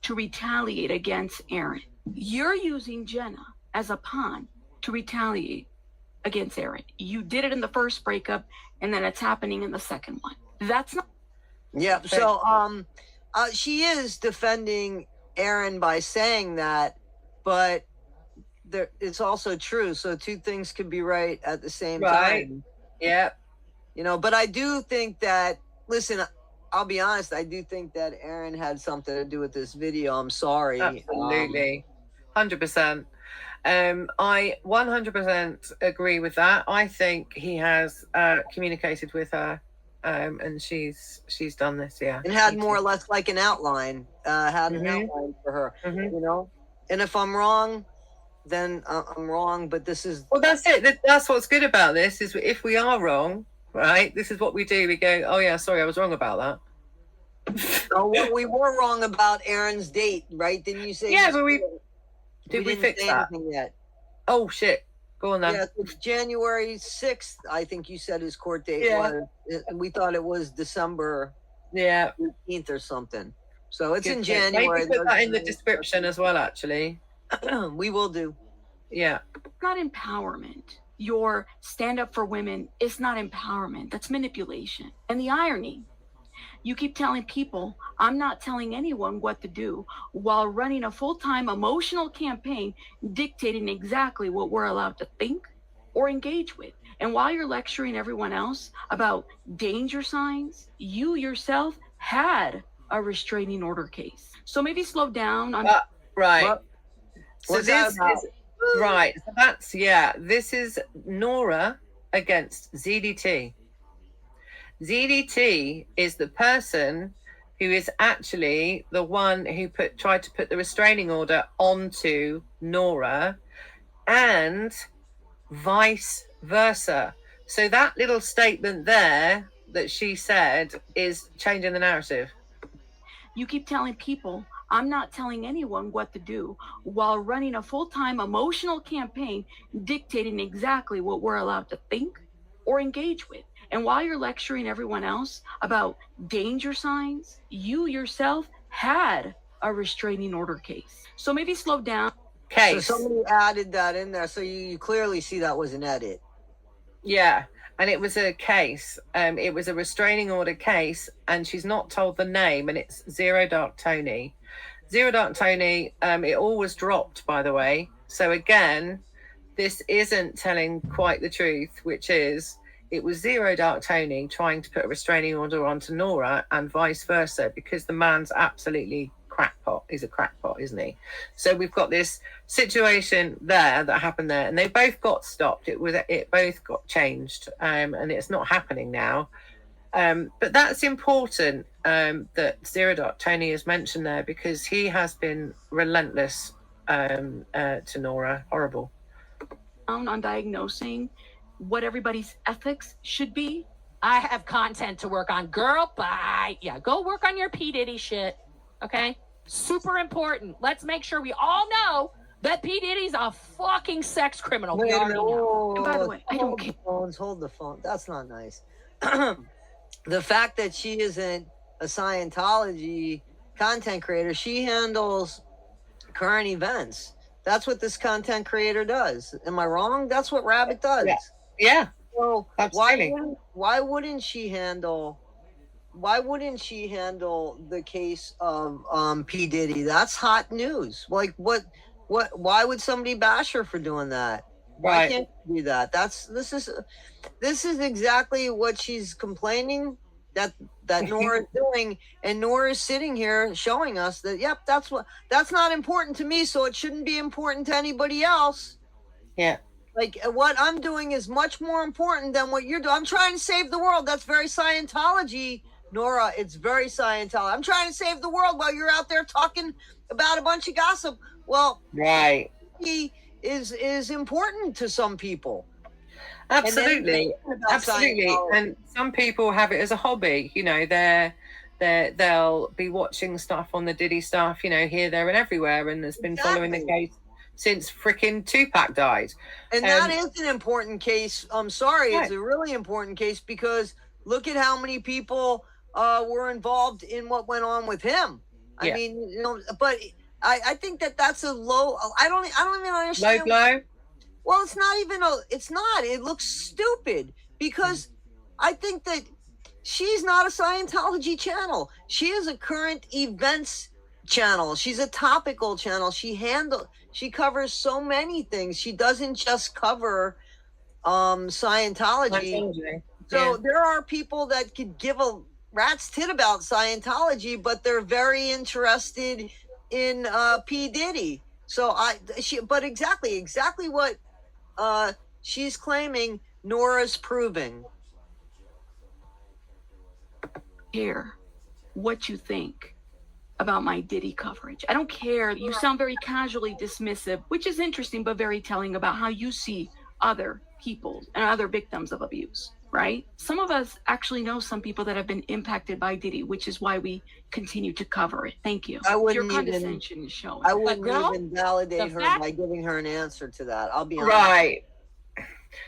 to retaliate against Aaron. You're using Jenna as a pawn to retaliate against Aaron. You did it in the first breakup, and then it's happening in the second one. That's not. Yeah. So, she is defending Aaron by saying that, but it's also true. So two things could be right at the same time. Yeah. You know, but I do think that, listen, I'll be honest, I do think that Aaron had something to do with this video. I'm sorry. Absolutely. 100%. I 100% agree with that. I think he has communicated with her, and she's done this, yeah. And had more or less like an outline, an outline for her, you know? And if I'm wrong, then I'm wrong, but this is... Well, that's it. That's what's good about this, is if we are wrong, right, this is what we do. We go, oh yeah, sorry, I was wrong about that. Oh, well, we were wrong about Aaron's date, right? Didn't you say? Yeah, but we didn't fix say that anything yet. Oh shit, go on then. Yeah, it's January 6th, I think you said his court date was. We thought it was December 18th or something. So it's in January. Maybe put that in the description as well, actually. We will do. Yeah. Not empowerment. Your stand up for women is not empowerment. That's manipulation. And the irony, you keep telling people, I'm not telling anyone what to do, while running a full-time emotional campaign dictating exactly what we're allowed to think or engage with. And while you're lecturing everyone else about danger signs, you yourself had a restraining order case. So maybe slow down on... Right. So this is... Right. So that's, this is Nora against ZDT. ZDT is the person who is actually the one who tried to put the restraining order onto Nora, and vice versa. So that little statement there that she said is changing the narrative. You keep telling people, I'm not telling anyone what to do, while running a full-time emotional campaign dictating exactly what we're allowed to think or engage with. And while you're lecturing everyone else about danger signs, you yourself had a restraining order case. So maybe slow down. So somebody added that in there. So you clearly see that was an edit. Yeah. And it was a case. It was a restraining order case, and she's not told the name, and it's Zero Dark Tony. Zero Dark Tony, it all was dropped, by the way. So again, this isn't telling quite the truth, which is it was Zero Dark Tony trying to put a restraining order onto Nora and vice versa, because the man's absolutely crackpot. He's a crackpot, isn't he? So we've got this situation there that happened there, and they both got stopped. It both got changed, and it's not happening now. But that's important that Zero Dark Tony is mentioned there, because he has been relentless to Nora. Horrible. on diagnosing what everybody's ethics should be. I have content to work on. Girl, bye. Yeah, go work on your P. Diddy shit. Okay? Super important. Let's make sure we all know that P. Diddy's a fucking sex criminal. We already know. And by the way, I don't hold care. the phones, hold the phone. That's not nice. The fact that she isn't a Scientology content creator, she handles current events. That's what this content creator does. Am I wrong? That's what Rabbit does. Yeah. So Absolutely. why wouldn't she handle the case of P. Diddy? That's hot news. Like why would somebody bash her for doing that? Why Right. can't you do that? This is exactly what she's complaining that Nora's doing, and Nora's sitting here showing us that that's not important to me, so it shouldn't be important to anybody else. Yeah. Like what I'm doing is much more important than what you're doing. I'm trying to save the world. That's very Scientology, Nora. It's very Scientology. I'm trying to save the world while you're out there talking about a bunch of gossip. Well, Right. he is important to some people. Absolutely. About Absolutely. Scientology. And some people have it as a hobby. You know, they'll be watching stuff on the Diddy stuff, you know, here, there, and everywhere, and has been following the Exactly. case since frickin' Tupac died. And that is an important case. I'm sorry, Right. it's a really important case because look at how many people were involved in what went on with him. I Yeah. mean, you know, but I think that's a low. I don't even Low understand. blow. Well, it's not even it's not. It looks stupid because I think that she's not a Scientology channel. She is a current events channel. She's a topical channel. She covers so many things. She doesn't just cover Scientology. So there are people that could give a rat's tit about Scientology, but they're very interested in P. Diddy. So but exactly what she's claiming, Nora's proving. Care what you think about my Diddy coverage. I don't care. You sound very casually dismissive, which is interesting, but very telling about how you see other people and other victims of abuse, right? Some of us actually know some people that have been impacted by Diddy, which is why we continue to cover it. Thank you. I Your wouldn't condescension is showing. I wouldn't girl, even validate the her fact- by giving her an answer to that. I'll be honest. Right.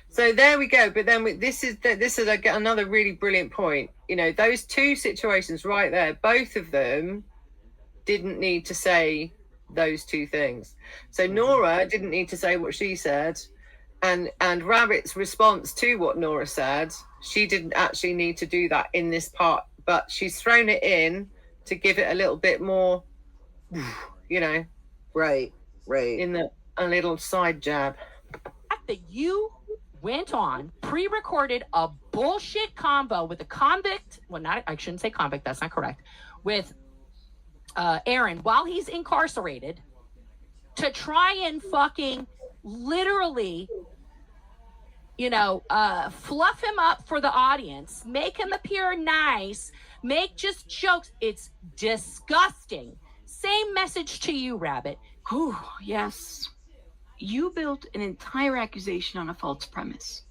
So there we go. But then this is another really brilliant point. You know, those two situations right there, both of them didn't need to say those two things. So Nora didn't need to say what she said, and Rabbit's response to what Nora said, she didn't actually need to do that in this part, but she's thrown it in to give it a little bit more, you know, Right. in a little side jab. fact that you went on, pre-recorded a bullshit combo with a convict. Well, I shouldn't say convict. That's not correct. With Aaron while he's incarcerated to try and fucking literally, you know, fluff him up for the audience, make him appear nice, make just jokes. It's disgusting. Same message to you, Rabbit. Whew, yes. You built an entire accusation on a false premise.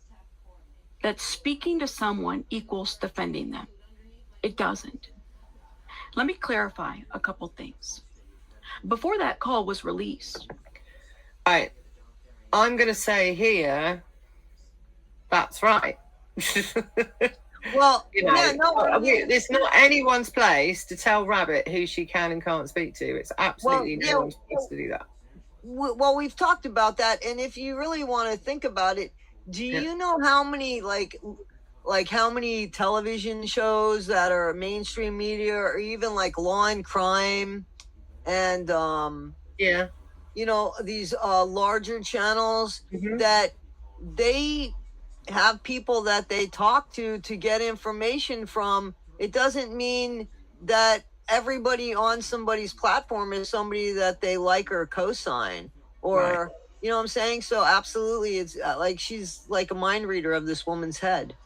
That speaking to someone equals defending them. It doesn't. Let me clarify a couple things. Before that call was released, I'm going to say here, that's right. Well, You know, yeah, no, I mean, it's not anyone's place to tell Rabbit who she can and can't speak to. It's absolutely no one's place to do that. well, we've talked about that, and if you really want to think about it, do you know how many like how many television shows that are mainstream media, or even like Law and Crime, and Yeah. you know, these larger channels Mhm. that they have people that they talk to get information from? It doesn't mean that everybody on somebody's platform is somebody that they like or co-sign, or Right. you know what I'm saying? So absolutely, it's like she's like a mind reader of this woman's head.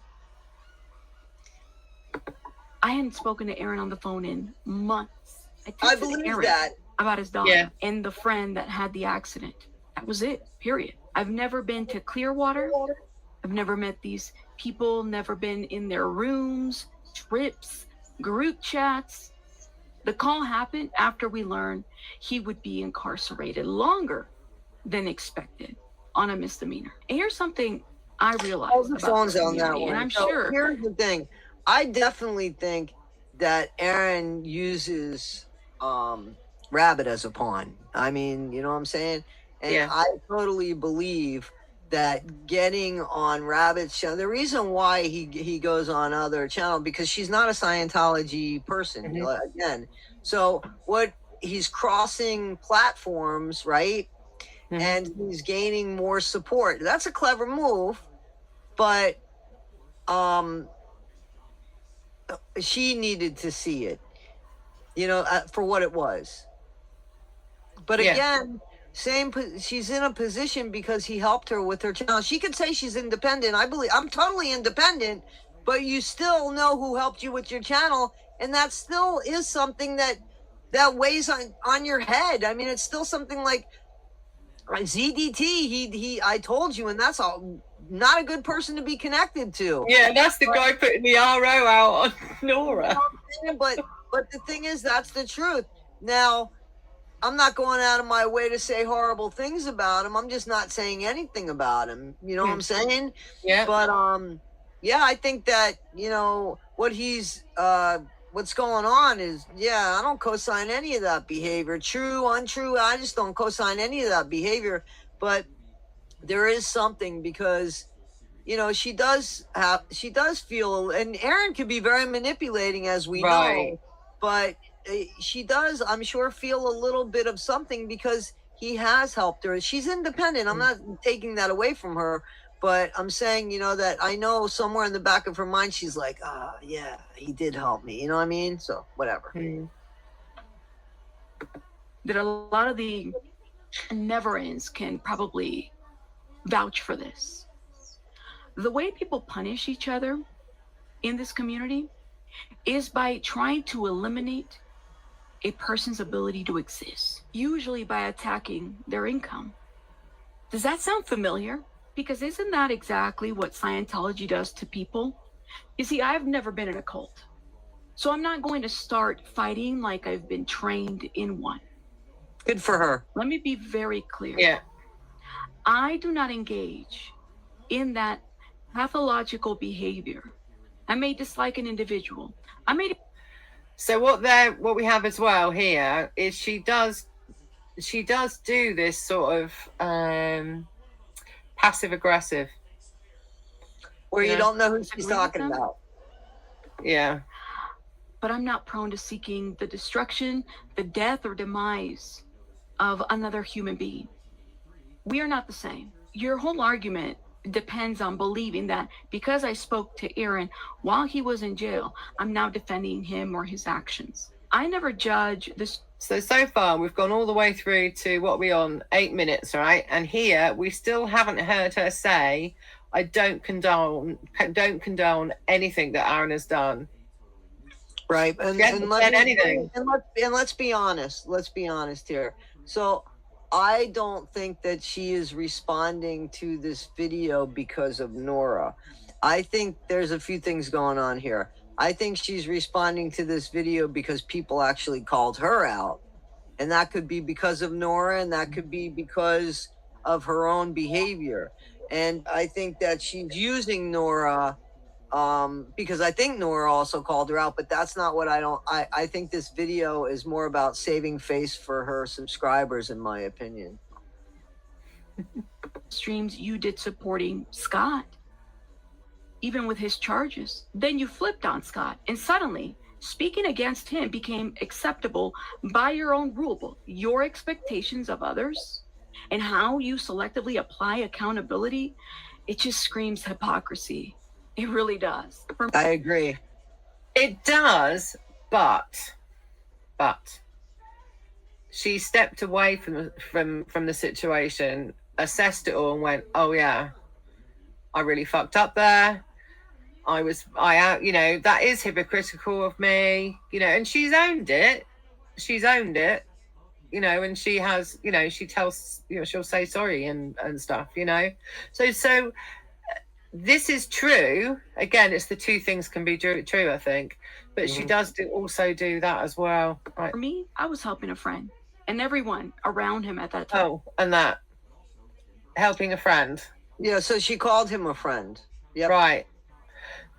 I hadn't spoken to Aaron on the phone in months. I texted believe Aaron that. about his daughter Yeah. and the friend that had the accident. That was it, period. I've never been to Clearwater. I've never met these people, never been in their rooms, trips, group chats. The call happened after we learned he would be incarcerated longer than expected on a misdemeanor. And here's something I realized Oh, the about phone's the on that community, one. and I'm So sure here's the thing. I definitely think that Aaron uses Rabbit as a pawn. I mean, you know what I'm saying? And Yeah. I totally believe that getting on Rabbit's channel, the reason why he goes on other channel, because she's not a Scientology person, you know, again. So what he's crossing platforms, right? And he's gaining more support. That's a clever move, but she needed to see it, you know, for what it was. But Yeah. again, she's in a position because he helped her with her channel. She could say she's independent. I believe I'm totally independent, but you still know who helped you with your channel, and that still is something that weighs on your head. I mean, it's still something like ZDT. He I told you, and that's all. Not a good person to be connected to. Yeah, that's the guy putting the RO out on Nora. But the thing is, that's the truth. Now, I'm not going out of my way to say horrible things about him. I'm just not saying anything about him. You know what I'm saying? Yeah. But yeah, I think that, you know, what's going on is, yeah, I don't co-sign any of that behavior. True, untrue, I just don't co-sign any of that behavior. But there is something, because, you know, she does feel, and Aaron can be very manipulating, as we know, but she does, I'm sure, feel a little bit of something because he has helped her. She's independent. I'm not taking that away from her, but I'm saying, you know, that I know somewhere in the back of her mind, she's like, yeah, he did help me. You know what I mean? So whatever. that a lot of the never-ends can probably vouch for this. The way people punish each other in this community is by trying to eliminate a person's ability to exist, usually by attacking their income. Does that sound familiar? Because isn't that exactly what Scientology does to people? You see, I've never been in a cult, so I'm not going to start fighting like I've been trained in one. Good for her. Let me be very clear. Yeah. I do not engage in that pathological behavior. I may dislike an individual. So what we have as well here is she does do this sort of passive aggressive, where you Yeah. don't know who she's Agree with talking them? about. yeah, But I'm not prone to seeking the destruction, the death, or demise of another human being. We are not the same. Your whole argument depends on believing that because I spoke to Aaron while he was in jail, I'm now defending him or his actions. I never judge this. So far we've gone all the way through to what we on 8 minutes, right? And here we still haven't heard her say, I don't condone anything that Aaron has done. Right. She hasn't said anything. And let's be honest. Let's be honest here. So I don't think that she is responding to this video because of Nora. I think there's a few things going on here. I think she's responding to this video because people actually called her out. And that could be because of Nora, and that could be because of her own behavior. And I think that she's using Nora because I think Nora also called her out, but that's not what I think this video is more about saving face for her subscribers, in my opinion. Streams you did supporting Scott, even with his charges. Then you flipped on Scott, and suddenly speaking against him became acceptable by your own rule book, your expectations of others, and how you selectively apply accountability. It just screams hypocrisy. It really does. I agree. It does, but she stepped away from the situation, assessed it all, and went, "Oh yeah, I really fucked up there. You know, that is hypocritical of me, you know." And she's owned it. You you know, and she has, you know, she tells, you know, she'll say sorry and stuff, you know. So this is true. Again, it's the two things can be true, I think. But she does also do that as well. Right. For me, I was helping a friend and everyone around him at that time. Oh, and that. Helping a friend. Yeah, so she called him a friend. Yep. Right.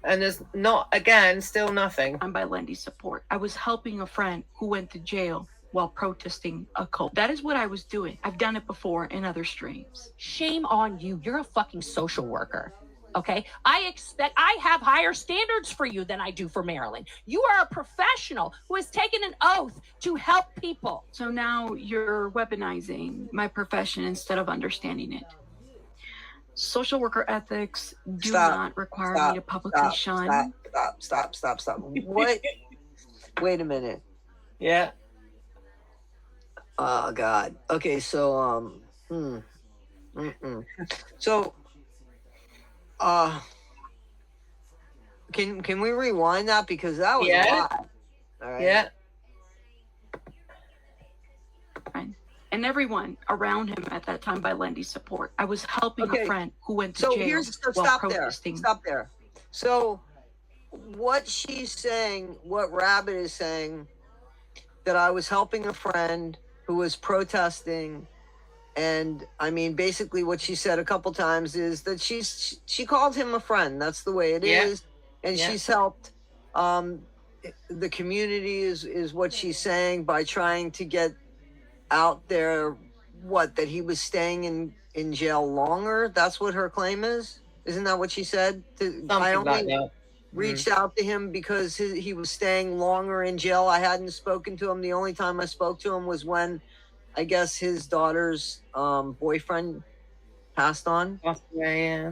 And there's not, again, still nothing. I'm by Lindy's support. I was helping a friend who went to jail while protesting a cult. That is what I was doing. I've done it before in other streams. Shame on you. You're a fucking social worker. Okay. I have higher standards for you than I do for Marilyn. You are a professional who has taken an oath to help people. So now you're weaponizing my profession instead of understanding it. Social worker ethics do not require me to publicly shun. Stop. What? Wait a minute. Yeah. Oh God. Okay, so So can we rewind that, because that was a lot. All right. Yeah. And everyone around him at that time by Lindy's support. I was helping a friend who went to jail while protesting. Stop there. So what she's saying, what Rabbit is saying, that I was helping a friend who was protesting, and I mean basically what she said a couple times is that she called him a friend. That's the way it is. And she's helped the community is what she's saying, by trying to get out there that he was staying in jail longer. That's what her claim is. Isn't that what she said? I only reached out to him because he was staying longer in jail. I hadn't spoken to him. The only time I spoke to him was when I guess his daughter's boyfriend passed on. Yeah.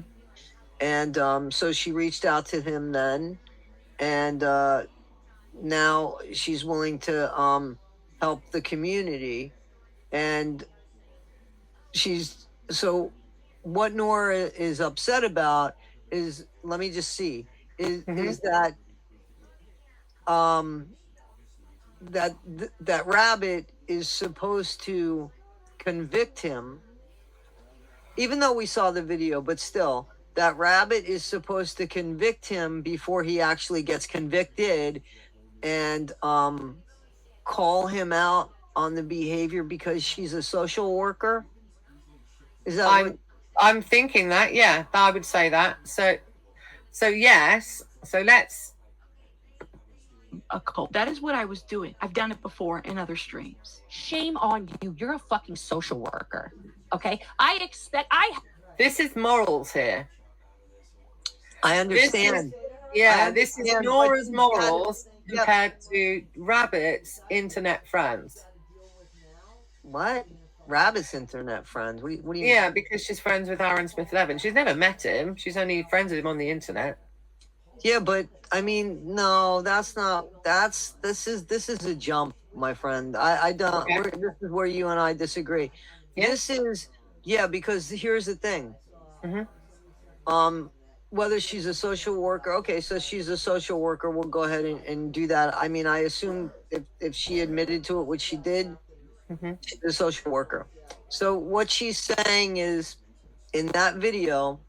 And so she reached out to him then, and now she's willing to help the community. And so what Nora is upset about is, let me just see, is that that Rabbit is supposed to convict him, even though we saw the video, but still, that Rabbit is supposed to convict him before he actually gets convicted, and call him out on the behavior because she's a social worker. Is that I'm thinking that, yeah, I would say that. So yes. So let's. A cult. That is what I was doing. I've done it before in other streams. Shame on you. You're a fucking social worker. Okay. This is morals here. I understand. This is Nora's morals compared to Rabbit's internet friends. What? Rabbit's internet friends? What do you mean? Yeah, because she's friends with Aaron Smith Levin. She's never met him. She's only friends with him on the internet. Yeah, but I mean, no, that's not. This is a jump, my friend. I don't. Okay. This is where you and I disagree. Yeah. This is because here's the thing. Whether she's a social worker, okay, so she's a social worker. We'll go ahead and do that. I mean, I assume if she admitted to it, which she did, she's a social worker. So what she's saying is, in that video,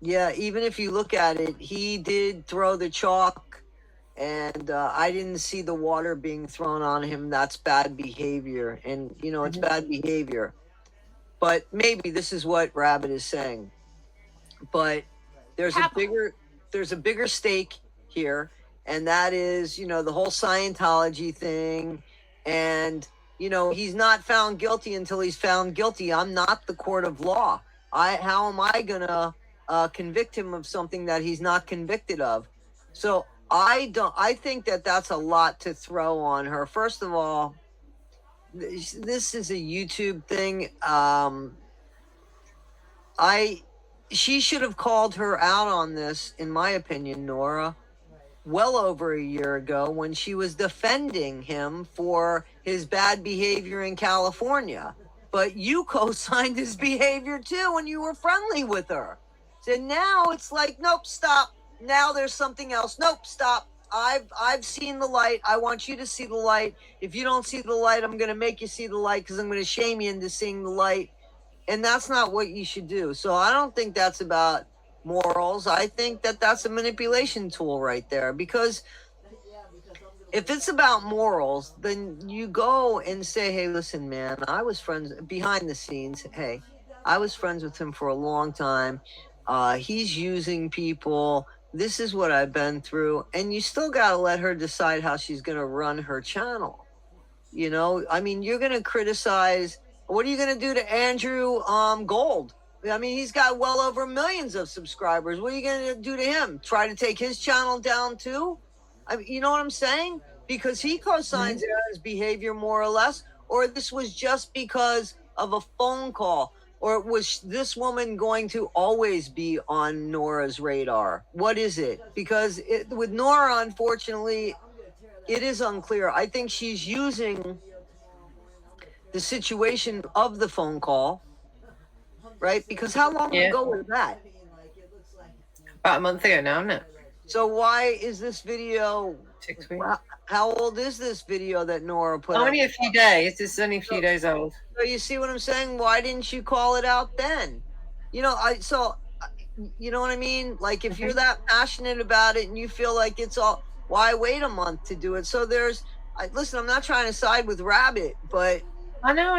even if you look at it, he did throw the chalk, and I didn't see the water being thrown on him. That's bad behavior, and it's bad behavior. But maybe this is what Rabbit is saying. But there's a bigger stake here, and that is, the whole Scientology thing, and he's not found guilty until he's found guilty. I'm not the court of law. How am I gonna convict him of something that he's not convicted of? So I think that that's a lot to throw on her. First of all, this is a YouTube thing. She should have called her out on this, in my opinion, Nora, well over a year ago, when she was defending him for his bad behavior in California. But you co-signed his behavior too, and you were friendly with her. So now it's like, nope, stop. Now there's something else. Nope, stop. I've seen the light. I want you to see the light. If you don't see the light, I'm going to make you see the light because I'm going to shame you into seeing the light. And that's not what you should do. So I don't think that's about morals. I think that that's a manipulation tool right there, because if it's about morals, then you go and say, hey, listen, man, I was friends behind the scenes. Hey, I was friends with him for a long time. He's using people. This is what I've been through. And you still got to let her decide how she's going to run her channel. You know, I mean, you're going to criticize. What are you going to do to Andrew Gold? I mean, he's got well over millions of subscribers. What are you going to do to him? Try to take his channel down too? I mean, you know what I'm saying? Because he co-signs Aaron's behavior more or less, or this was just because of a phone call, or was this woman going to always be on Nora's radar? What is it? Because with Nora, unfortunately, it is unclear. I think she's using the situation of the phone call, right? Because how long ago was that? About a month ago now, isn't it? So why is this video? 6 weeks. How old is this video that Nora put up? Only a few days. This is only a few days old. So you see what I'm saying? Why didn't you call it out then? You know, you know what I mean? Like, if you're that passionate about it and you feel like it's all, why wait a month to do it? So listen, I'm not trying to side with Rabbit, but I know.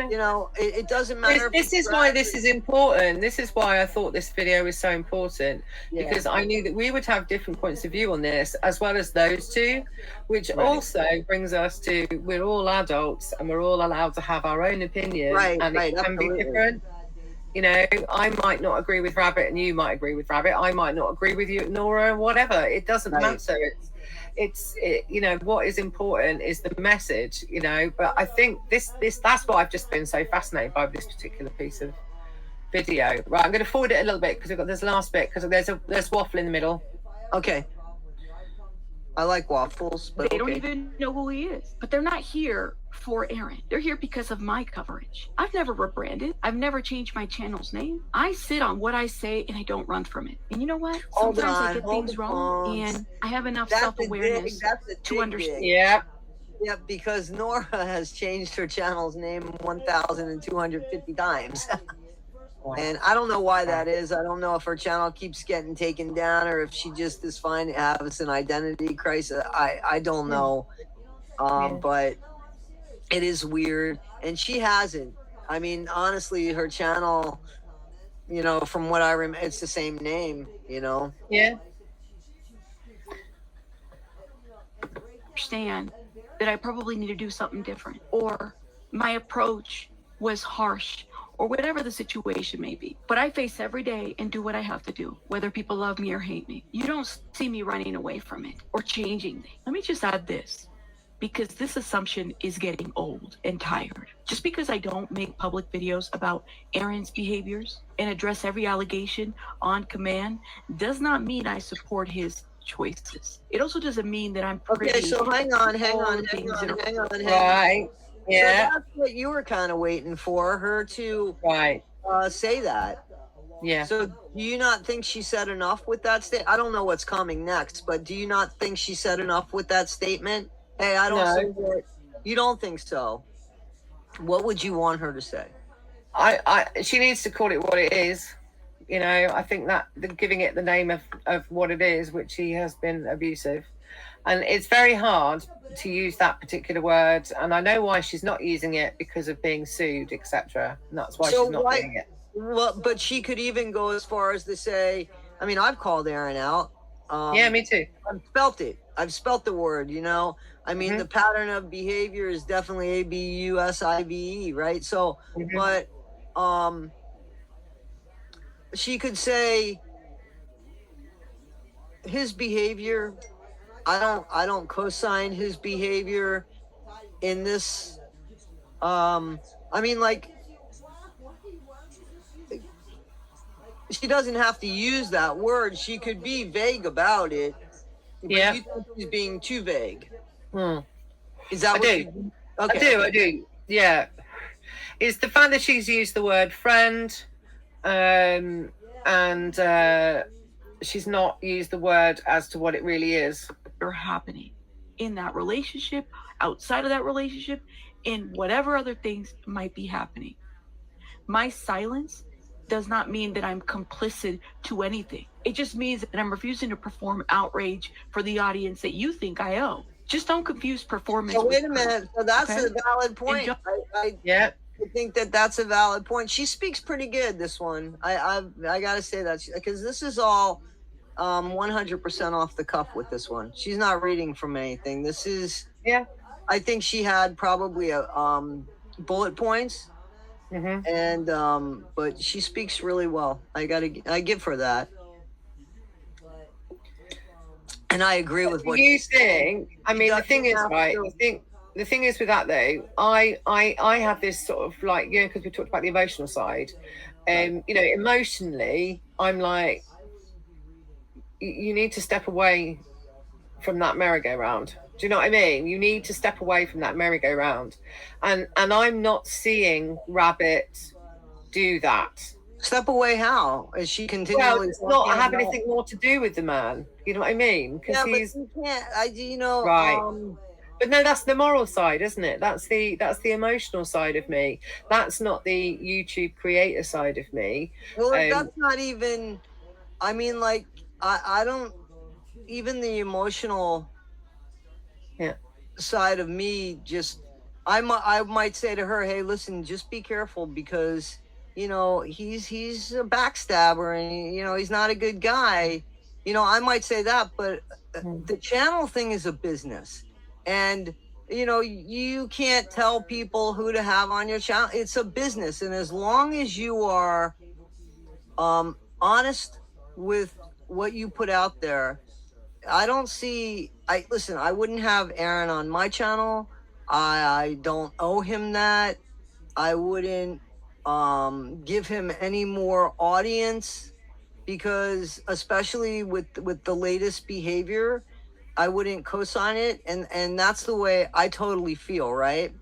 you know, it doesn't matter. This is why this is important. This is why I thought this video was so important, because I knew that we would have different points of view on this, as well as those two, which also brings us to, we're all adults and we're all allowed to have our own opinion, and it can be different. You know, I might not agree with Rabbit and you might agree with Rabbit. I might not agree with you, Nora, whatever. It doesn't matter. It's you know, what is important is the message, you know. But I think that's what I've just been so fascinated by with this particular piece of video. Right, I'm going to forward it a little bit because there's the last bit, because there's waffle in the middle. Okay. I like waffles, but they don't even know who he is. But they're not here for Aaron. They're here because of my coverage. I've never rebranded. I've never changed my channel's name. I sit on what I say and I don't run from it. And you know what? Sometimes I get things wrong, and I have enough self-awareness to understand. Yeah, because Nora has changed her channel's name 1,250 times. And I don't know why that is. I don't know if her channel keeps getting taken down or if she just is fine to have an identity crisis. I don't know. But it is weird. And she hasn't. I mean, honestly, her channel, you know, from what I remember, it's the same name, you know? Yeah. Understand that I probably need to do something different, or my approach was harsh, or whatever the situation may be. But I face every day and do what I have to do, whether people love me or hate me. You don't see me running away from it or changing things. Let me just add this, because this assumption is getting old and tired. Just because I don't make public videos about Aaron's behaviors and address every allegation on command does not mean I support his choices. It also doesn't mean that I'm privy. Okay, so hang on. Right. Yeah. So that's what you were kind of waiting for, her to say that. Yeah. So do you not think she said enough with that statement? I don't know what's coming next, but do you not think she said enough with that statement? Hey, I don't support. You don't think so? What would you want her to say? She needs to call it what it is. You know, I think that giving it the name of what it is, which he has been abusive. And it's very hard to use that particular word. And I know why she's not using it, because of being sued, etc. And that's why she's not doing it. Well, but she could even go as far as to say, I mean, I've called Aaron out. Yeah, me too. I've spelt it. I've spelt the word, you know. I mean, the pattern of behavior is definitely ABUSIVE, right? So, but she could say his behavior, I don't co-sign his behavior in this. I mean, like, she doesn't have to use that word. She could be vague about it. But you think she's being too vague? Is that what you do? Okay. I do. Yeah. It's the fact that she's used the word friend, and she's not used the word as to what it really is. are happening in that relationship, outside of that relationship, and whatever other things might be happening. My silence does not mean that I'm complicit to anything. It just means that I'm refusing to perform outrage for the audience that you think I owe. Just don't confuse performance. So wait with a minute. So that's okay? a valid point. Yeah. I think that that's a valid point. She speaks pretty good, this one. I gotta say that, because this is all 100% off the cuff with this one. She's not reading from anything. This is, Yeah. I think she had probably a bullet points, and but she speaks really well. I give her that, and I agree with what you she's saying. think. I mean, the thing is, right? The thing is with that though, I have this sort of like, you know, because we talked about the emotional side. You know, emotionally, I'm like, you need to step away from that merry-go-round. Do you know what I mean? You need to step away from that merry-go-round, and I'm not seeing Rabbit do that. Step away how? Is she continually? Well, it's not have anything more to do with the man. You know what I mean? Because he's, but you can't. You know, right. But no, that's the moral side, isn't it? That's the emotional side of me. That's not the YouTube creator side of me. Well, that's not even. I mean, like, I don't even the emotional side of me. Just I might say to her, "Hey, listen, just be careful, because you know he's a backstabber, and you know he's not a good guy." You know, I might say that, but the channel thing is a business, and you know you can't tell people who to have on your channel. It's a business, and as long as you are honest with what you put out there, I don't see. Listen, I wouldn't have Aaron on my channel. I don't owe him that. I wouldn't give him any more audience, because especially with the latest behavior, I wouldn't co-sign it, and that's the way I totally feel, right?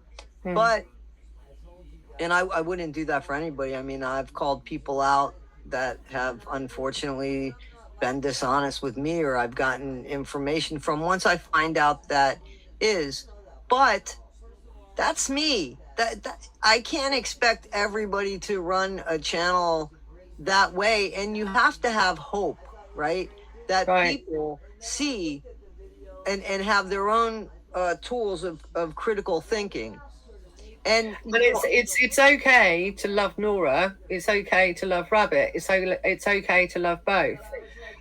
But and I wouldn't do that for anybody. I mean, I've called people out that have unfortunately been dishonest with me, or I've gotten information from once I find out that is. But that's me. That I can't expect everybody to run a channel that way, and you have to have hope, right? That people see and have their own tools of critical thinking. But it's okay to love Nora. It's okay to love Rabbit. It's okay to love both.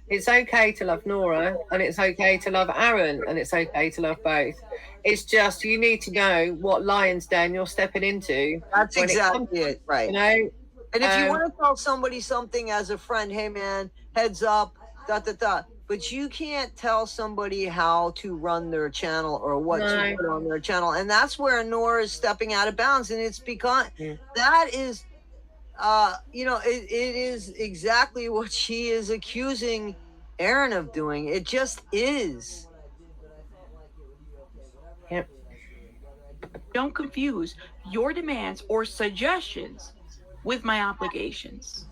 It's okay to love Nora, and it's okay to love Aaron, and it's okay to love both. It's just you need to know what lion's den you're stepping into. That's exactly it, right? You know, and if you want to tell somebody something as a friend, hey man, heads up, ... But you can't tell somebody how to run their channel or what to put on their channel. And that's where Nora is stepping out of bounds. And it's because that is, you know, it is exactly what she is accusing Aaron of doing. It just is. Yep. Don't confuse your demands or suggestions with my obligations.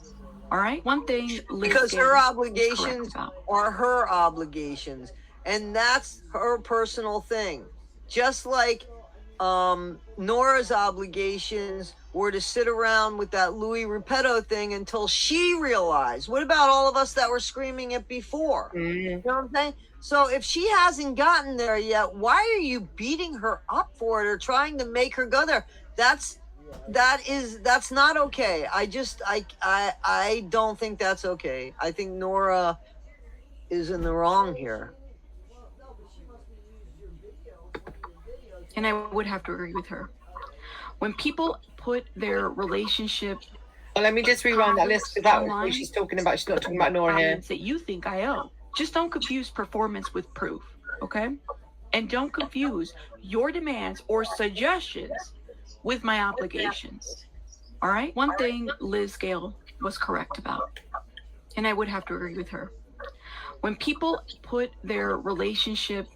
All right. One thing, because her obligations are her obligations, and that's her personal thing. Just like Nora's obligations were to sit around with that Louis Repetto thing until she realized. What about all of us that were screaming it before? You know what I'm saying? So if she hasn't gotten there yet, why are you beating her up for it or trying to make her go there? That's not okay. I don't think that's okay. I think Nora is in the wrong here. And I would have to agree with her. When people put their relationship, well, let me just rerun that list, because that was she's talking about. She's not talking about Nora here. That you think I owe. Just don't confuse performance with proof, okay? And don't confuse your demands or suggestions with my obligations. All right? One thing Liz Gale was correct about, and I would have to agree with her. When people put their relationship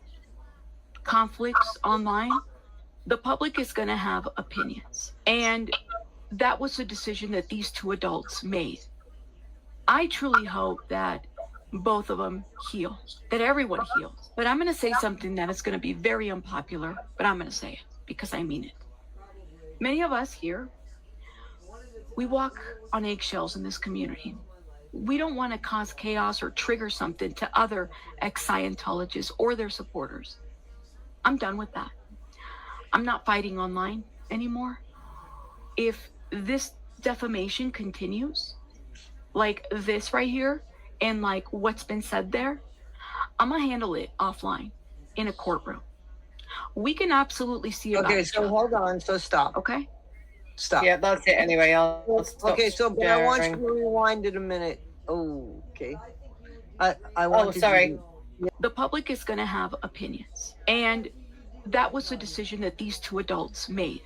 conflicts online, the public is going to have opinions. And that was a decision that these two adults made. I truly hope that both of them heal, that everyone heals. But I'm going to say something that is going to be very unpopular, but I'm going to say it because I mean it. Many of us here, we walk on eggshells in this community. We don't want to cause chaos or trigger something to other ex-Scientologists or their supporters. I'm done with that. I'm not fighting online anymore. If this defamation continues, like this right here, and like what's been said there, I'm gonna handle it offline in a courtroom. We can absolutely see about Okay, each so other. hold on. So stop. Okay? Stop. Yeah, that's it anyway. I'll stop Okay, so but I want you sharing. to rewind it a minute. Oh, okay. I wanted sorry. you The public is gonna have opinions. And that was a decision that these two adults made.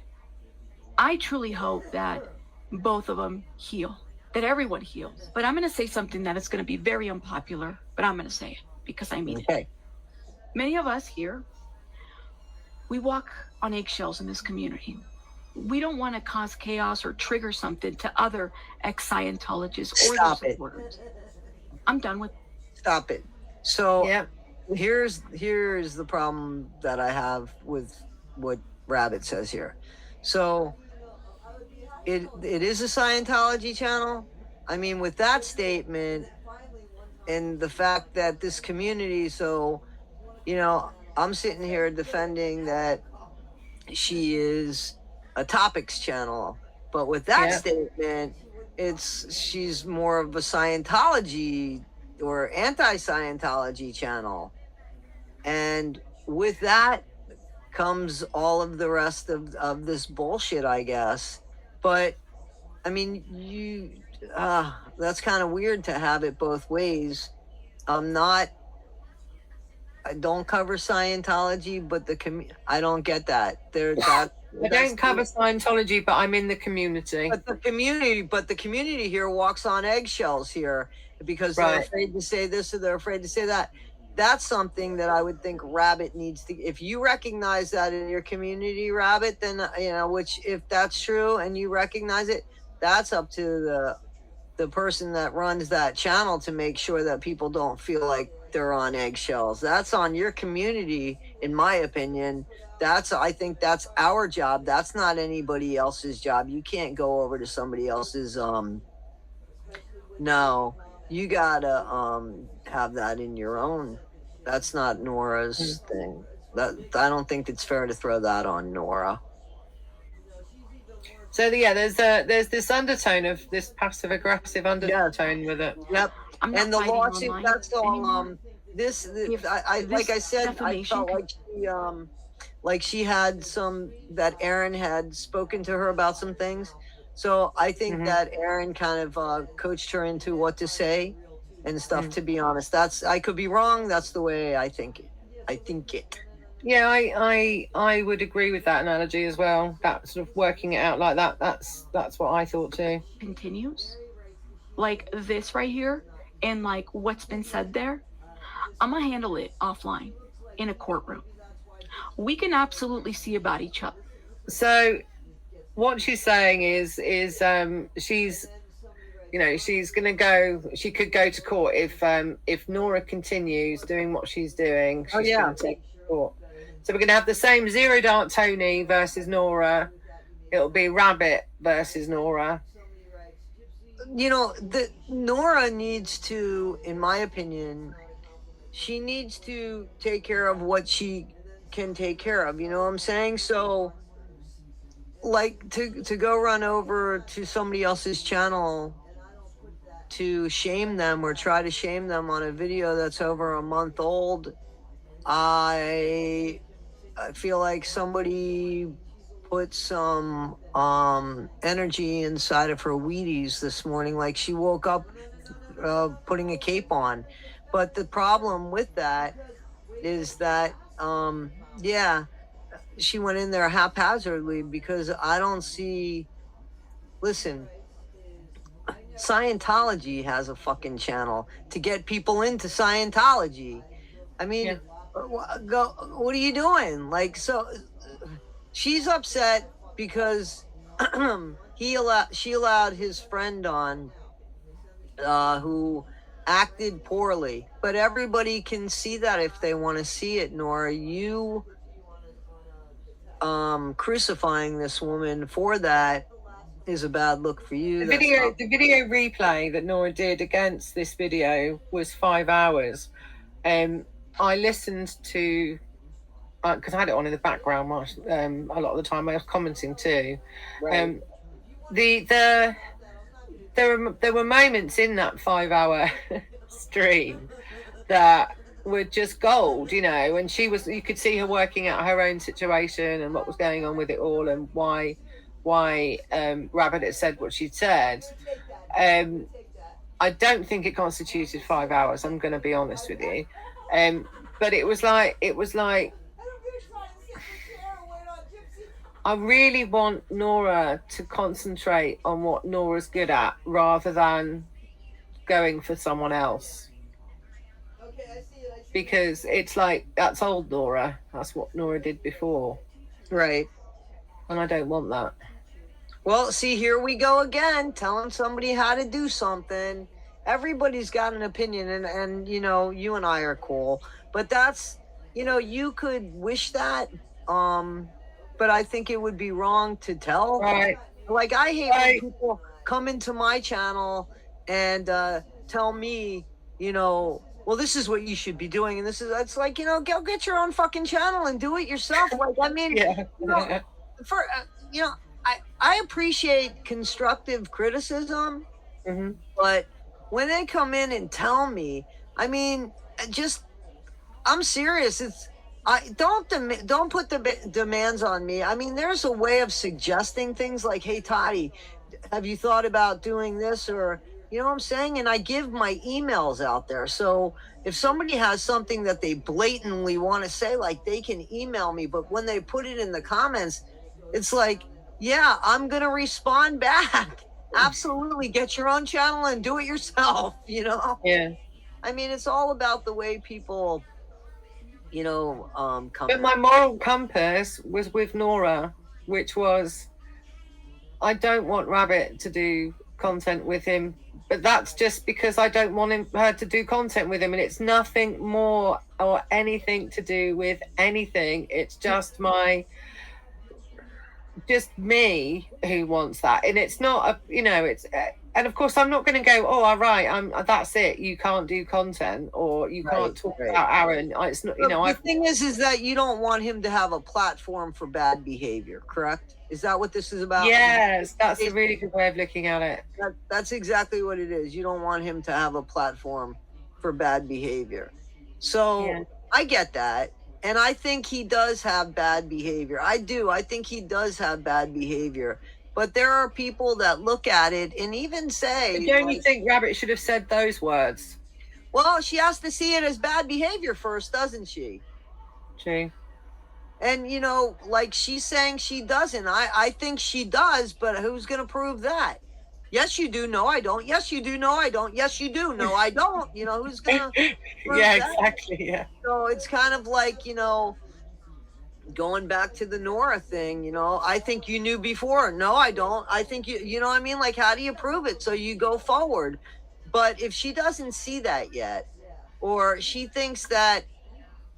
I truly hope that both of them heal, that everyone heals. But I'm gonna say something that is gonna be very unpopular, but I'm gonna say it because I mean it. Okay. Many of us here, we walk on eggshells in this community. We don't want to cause chaos or trigger something to other ex-Scientologists or Stop their it. supporters. I'm done with. Stop it. So Yeah. here's the problem that I have with what Rabbit says here. So it is a Scientology channel. I mean, with that statement and the fact that this community, so you know, I'm sitting here defending that she is a topics channel, but with that Yeah. statement, she's more of a Scientology or anti-Scientology channel, and with that comes all of the rest of this bullshit, I guess. But I mean, that's kind of weird to have it both ways. I don't cover Scientology, but I don't get that. I don't cover Scientology, but I'm in the community. But the community here walks on eggshells here because they're afraid to say this or they're afraid to say that. That's something that I would think Rabbit needs to. If you recognize that in your community, Rabbit, then which if that's true and you recognize it, that's up to the person that runs that channel to make sure that people don't feel like they're on eggshells. That's on your community, in my opinion. I think that's our job. That's not anybody else's job. You can't go over to somebody else's no. You gotta have that in your own. That's not Nora's thing. I don't think it's fair to throw that on Nora. So yeah, there's this undertone of this passive aggressive undertone with it. Yep. And the lawsuit, that's all anymore. like I said, I felt like she had that Aaron had spoken to her about some things. So I think that Aaron kind of coached her into what to say and stuff, to be honest. I could be wrong. That's the way I think it. Yeah, I would agree with that analogy as well. That sort of working it out like that. That's what I thought too. Continues, like this right here, and like what's been said there. I'm gonna handle it offline in a courtroom. We can absolutely see about each other. So what she's saying is she's gonna go. She could go to court if Nora continues doing what she's doing. She's gonna take to court. So we're gonna have the same Zero Dark Tony versus Nora. It'll be Rabbit versus Nora. Nora needs to, in my opinion, she needs to take care of what she can take care of. You know what I'm saying? So, like, to go run over to somebody else's channel to shame them or try to shame them on a video that's over a month old, I feel like somebody put some energy inside of her Wheaties this morning. Like she woke up putting a cape on. But the problem with that is that, she went in there haphazardly because I don't see. Listen, Scientology has a fucking channel to get people into Scientology. I mean, what are you doing? Like, so she's upset because she allowed his friend on, who acted poorly, but everybody can see that if they want to see it. Nora, you crucifying this woman for that is a bad look for you. The video replay that Nora did against this video was 5 hours. I listened to, because I had it on in the background a lot of the time. I was commenting too. Right. There were moments in that 5 hour stream that were just gold, you know, and you could see her working out her own situation and what was going on with it all, and why Rabbit had said what she'd said. I don't think it constituted 5 hours, I'm going to be honest with you. But it was like I really want Nora to concentrate on what Nora's good at rather than going for someone else. Because it's like, that's old Nora. That's what Nora did before. Right. And I don't want that. Well, see, here we go again, telling somebody how to do something. Everybody's got an opinion, and you know, you and I are cool. But that's, you know, you could wish that, but I think it would be wrong to tell. Right. Like, I hate when people come into my channel and tell me, you know, well, this is what you should be doing, and it's like, you know, go get your own fucking channel and do it yourself. Like, I mean, Yeah. you know, you know, I appreciate constructive criticism, Mm-hmm. but when they come in and tell me, I mean, I'm serious. Don't put the demands on me. I mean, there's a way of suggesting things like, hey, Toddy, have you thought about doing this? Or, you know what I'm saying? And I give my emails out there. So if somebody has something that they blatantly want to say, like, they can email me. But when they put it in the comments, it's like, yeah, I'm going to respond back. Absolutely. Get your own channel and do it yourself, you know? Yeah. I mean, it's all about the way people, you know, come. But my moral compass was with Nora, which was, I don't want Rabbit to do content with him, but that's just because I don't want her to do content with him, and it's nothing more or anything to do with anything. It's just me who wants that, and it's not a, you know, it's and of course I'm not going to go, oh, all right, that's it, you can't do content, or you can't talk about Aaron. It's not, you know. The thing is that you don't want him to have a platform for bad behavior, correct? Is that what this is about? Yes, that's a really good way of looking at it. That's exactly what it is. You don't want him to have a platform for bad behavior. So yeah. I get that. And I think he does have bad behavior. I do. I think he does have bad behavior. But there are people that look at it and even say... But don't you think Rabbit should have said those words? Well, she has to see it as bad behavior first, doesn't she? True. And, you know, like she's saying she doesn't. I think she does, but who's going to prove that? Yes, you do. No, I don't. Yes, you do. No, I don't. Yes, you do. No, I don't. You know, who's going to prove Yeah, that? exactly. Yeah. So it's kind of like, you know, going back to the Nora thing, you know, I think you knew before. No, I don't. I think you know what I mean? Like, how do you prove it? So you go forward. But if she doesn't see that yet, or she thinks that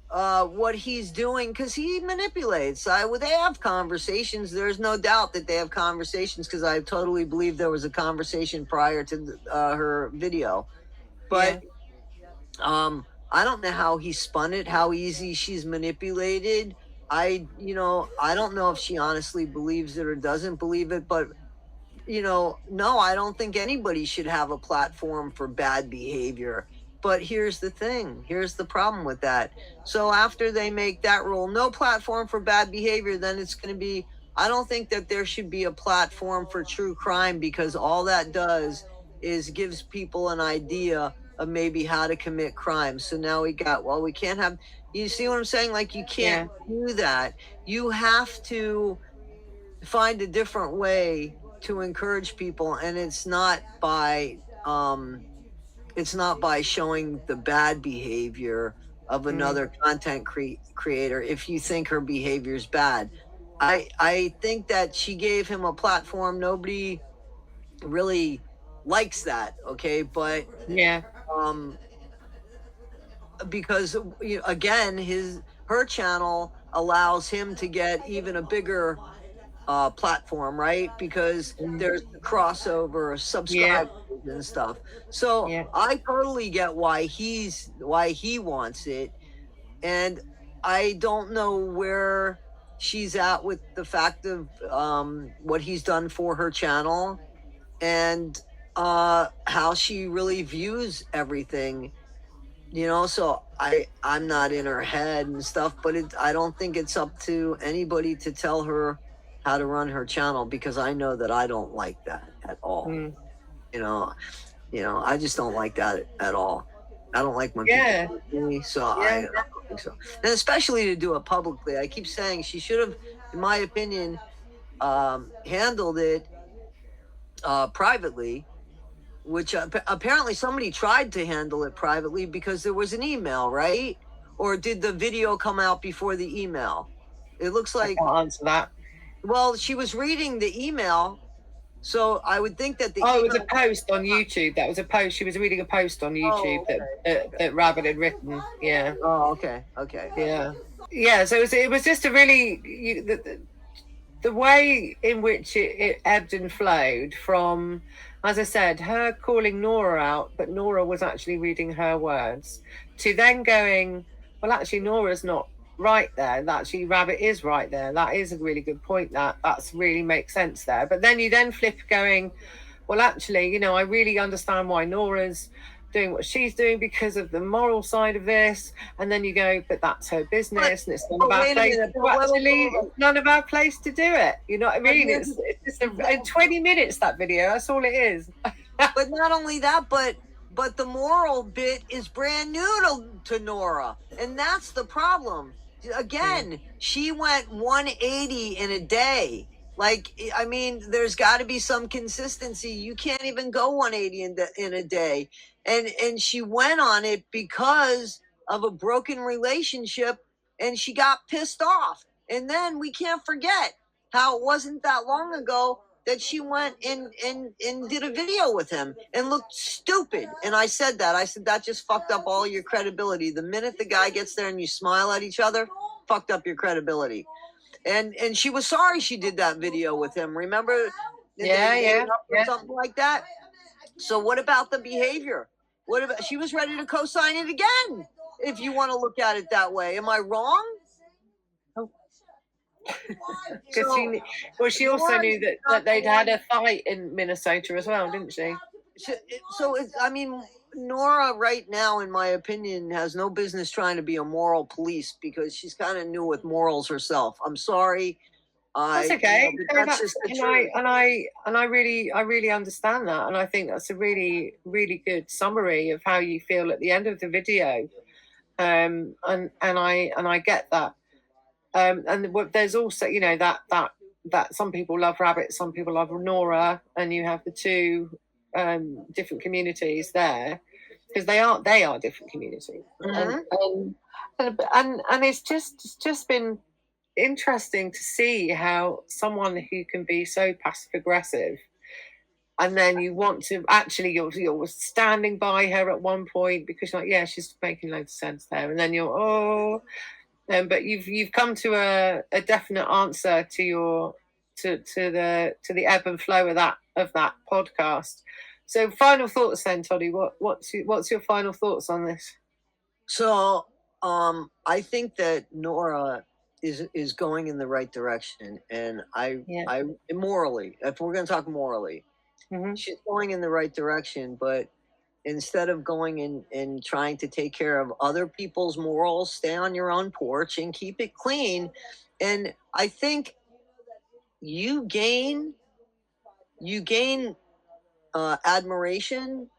what he's doing, because he manipulates. They have conversations. There's no doubt that they have conversations, because I totally believe there was a conversation prior to her video. But I don't know how he spun it, how easy she's manipulated. I don't know if she honestly believes it or doesn't believe it, but you know, no, I don't think anybody should have a platform for bad behavior. But here's the thing. Here's the problem with that. So after they make that rule, no platform for bad behavior, then it's going to be, I don't think that there should be a platform for true crime, because all that does is gives people an idea of maybe how to commit crime. So now we can't have, you see what I'm saying? Like, you can't do that. You have to find a different way to encourage people. And it's not by showing the bad behavior of another content creator if you think her behavior is bad. I think that she gave him a platform. Nobody really likes that, okay? But Because again, her channel allows him to get even a bigger platform, right? Because there's the crossover subscribers and stuff. So Yeah. I totally get why he wants it, and I don't know where she's at with the fact of what he's done for her channel, and how she really views everything. So I'm not in her head and stuff, but I don't think it's up to anybody to tell her how to run her channel, because I know that I don't like that at all. You know, I just don't like that at all. I don't like when people do me, so I don't think so. And especially to do it publicly. I keep saying she should have, in my opinion, handled it privately, which apparently somebody tried to handle it privately because there was an email, right? Or did the video come out before the email? It looks I like, can't answer that. well, she was reading the email, so I would think that it was a post on YouTube. That was a post. She was reading a post on YouTube that Rabbit had written. Yeah. Oh, okay. Yeah. Yeah. So it was just a really the way in which it ebbed and flowed from, as I said, her calling Nora out, but Nora was actually reading her words, to then going, well, actually, Nora's not right there. Actually, Rabbit is right there. That is a really good point. That's really makes sense there. But then you then flip going, well, actually, I really understand why Nora's doing what she's doing because of the moral side of this. And then you go, but that's her business, and it's none of our place. It's none of our place to do it. You know what I mean? It's just in 20 minutes, that video. That's all it is. But not only that, but the moral bit is brand new to Nora, and that's the problem. Again, she went 180 in a day. Like, I mean, there's got to be some consistency. You can't even go 180 in a day. And she went on it because of a broken relationship, and she got pissed off. And then we can't forget how it wasn't that long ago that she went and did a video with him and looked stupid. And I said that just fucked up all your credibility. The minute the guy gets there and you smile at each other, fucked up your credibility. And she was sorry she did that video with him. Remember? Yeah. Something like that. So what about the behavior? What about, she was ready to co-sign it again, if you want to look at it that way. Am I wrong? Because she also knew that they'd had a fight in Minnesota as well, didn't she? So I mean, Nora right now, in my opinion, has no business trying to be a moral police, because she's kind of new with morals herself. I'm sorry. That's okay. That's just the truth. I really understand that, and I think that's a really, really good summary of how you feel at the end of the video. And I get that. And there's also, that some people love Rabbit, some people love Nora, and you have the two different communities there, because they are different communities. Mm-hmm. And it's just been interesting to see how someone who can be so passive aggressive, and then you want to actually you're standing by her at one point because you're like, yeah, she's making loads of sense there, and then you're but you've come to a definite answer to the ebb and flow of that podcast. So final thoughts then, Toddy. What's your final thoughts on this? So I think that Nora is going in the right direction, and I morally, if we're going to talk morally, she's going in the right direction. But instead of going and trying to take care of other people's morals, stay on your own porch and keep it clean. And I think you gain admiration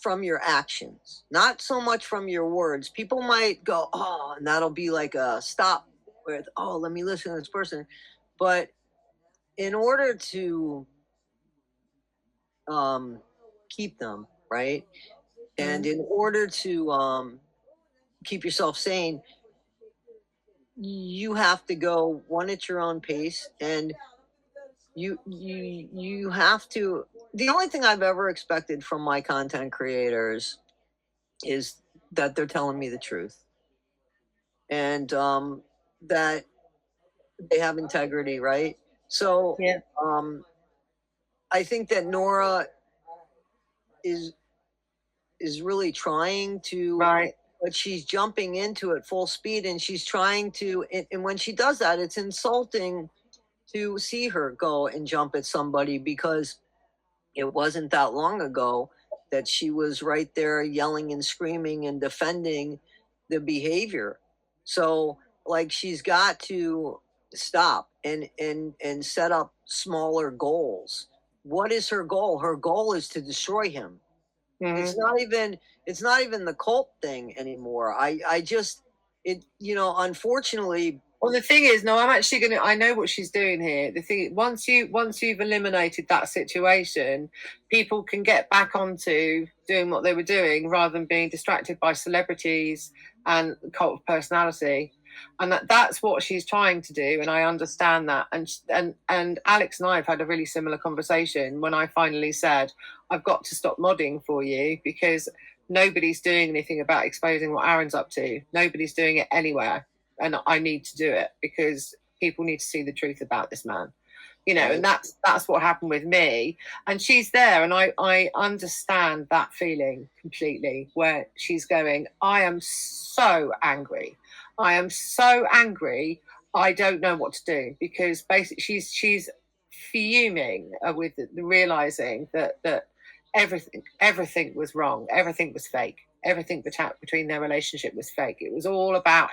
from your actions, not so much from your words. People might go, oh, and that'll be like a stop with, oh, let me listen to this person. But in order to keep them, right? And in order to keep yourself sane, you have to go one at your own pace, and you have to the only thing I've ever expected from my content creators is that they're telling me the truth, and that they have integrity, right? So Yeah. I think that Nora is really trying to, Right. but she's jumping into it full speed, and she's trying to, and when she does that, it's insulting to see her go and jump at somebody, because it wasn't that long ago that she was right there yelling and screaming and defending the behavior. So like, she's got to stop and set up smaller goals. What is her goal? Her goal is to destroy him. It's Mhm. not even the cult thing anymore. I just, it, unfortunately. Well, the thing is, no, I'm actually going to, I know what she's doing here. The thing, once you've eliminated that situation, people can get back onto doing what they were doing rather than being distracted by celebrities and cult of personality. And that's what she's trying to do. And I understand that. And Alex and I have had a really similar conversation when I finally said, I've got to stop modding for you, because nobody's doing anything about exposing what Aaron's up to. Nobody's doing it anywhere. And I need to do it because people need to see the truth about this man, Right. And that's what happened with me. And she's there, and I understand that feeling completely, where she's going, I am so angry. I am so angry. I don't know what to do, because basically she's fuming with the realizing that everything was wrong. Everything was fake. Everything between their relationship was fake. It was all about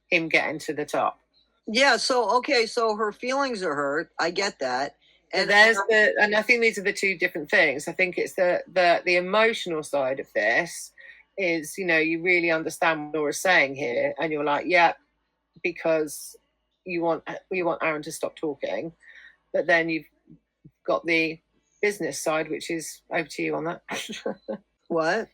him getting to the top. Yeah, so okay, so her feelings are hurt. I get that. And And and I think these are the two different things. I think it's the emotional side of this is, you really understand what Nora's saying here, and you're like, yeah, because you want Aaron to stop talking, but then you've got the business side, which is over to you on that. what?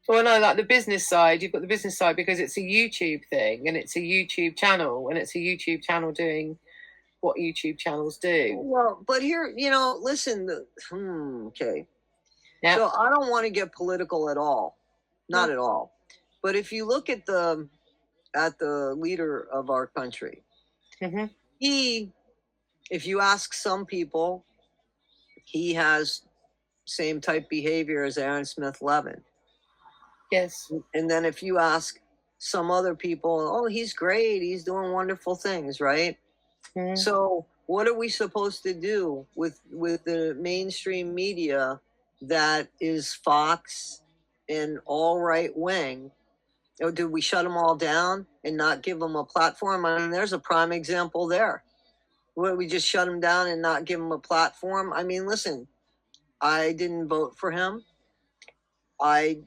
Well, no, like the business side, you've got the business side because it's a YouTube thing, and it's a YouTube channel, and it's a YouTube channel doing what YouTube channels do. Well, but here, listen, okay. Yeah. So I don't want to get political at all. Not at all. But if you look at the leader of our country, Mm-hmm. if you ask some people, he has same type behavior as Aaron Smith Levin. Yes. And then if you ask some other people, oh, he's great, he's doing wonderful things, right? Mm-hmm. So what are we supposed to do with the mainstream media that is Fox and all right wing? Or do we shut them all down and not give them a platform? I mean, there's a prime example there. What, we just shut him down and not give him a platform? I mean, listen, I didn't vote for him. I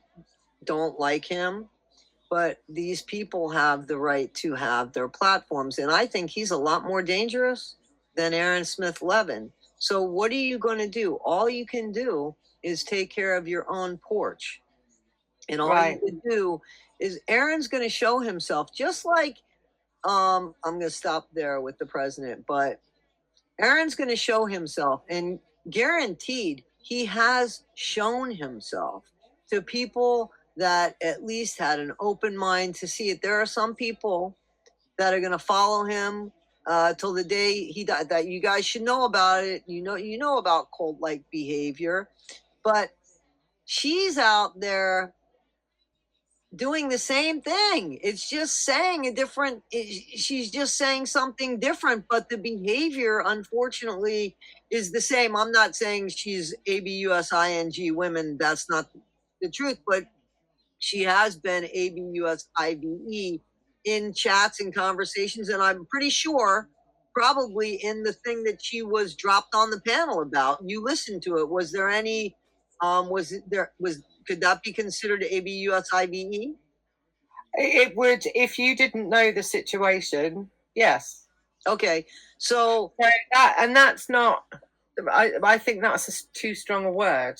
don't like him, but these people have the right to have their platforms. And I think he's a lot more dangerous than Aaron Smith Levin. So what are you going to do? All you can do is take care of your own porch. And all you can do is, Aaron's going to show himself, just like, I'm going to stop there with the president, but Aaron's going to show himself, and guaranteed he has shown himself to people that at least had an open mind to see it. There are some people that are going to follow him till the day he died, that you guys should know about it. You know about cult-like behavior, but she's out there doing the same thing. It's just saying she's just saying something different, but the behavior, unfortunately, is the same. I'm not saying she's ABUSING women. That's not the truth, but she has been ABUSIVE in chats and conversations. And I'm pretty sure probably in the thing that she was dropped on the panel about, you listened to it. Was there any, could that be considered ABUSIVE? It would, if you didn't know the situation, yes. Okay, so that's not, I think that's too strong a word.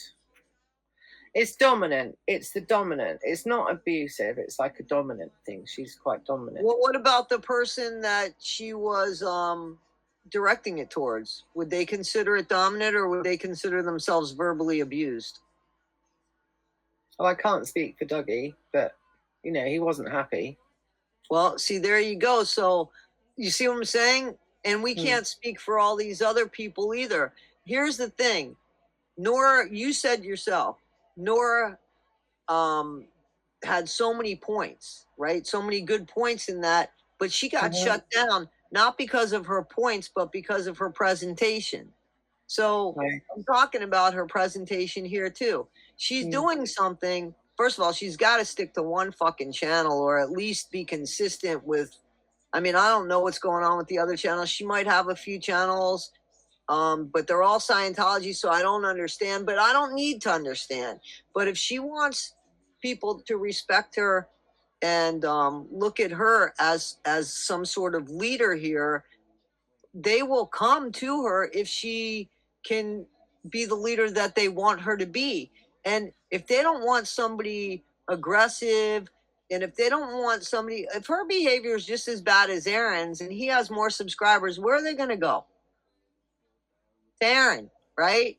It's dominant. It's the dominant. It's not abusive. It's like a dominant thing. She's quite dominant. Well, what about the person that she was directing it towards? Would they consider it dominant, or would they consider themselves verbally abused? Well, I can't speak for Dougie, but you know, he wasn't happy. Well, see, there you go. So you see what I'm saying? And we can't speak for all these other people either. Here's the thing. Nora, you said yourself, Nora had so many points, right? So many good points in that, but she got shut down, not because of her points, but because of her presentation. So I'm talking about her presentation here too. She's doing something. First of all, she's got to stick to one fucking channel, or at least be consistent with, I mean, I don't know what's going on with the other channels. She might have a few channels, but they're all Scientology, so I don't understand, but I don't need to understand. But if she wants people to respect her and look at her as some sort of leader here, they will come to her if she can be the leader that they want her to be. And if they don't want somebody aggressive, and if they don't want somebody, if her behavior is just as bad as Aaron's and he has more subscribers, where are they going to go? To Aaron, right?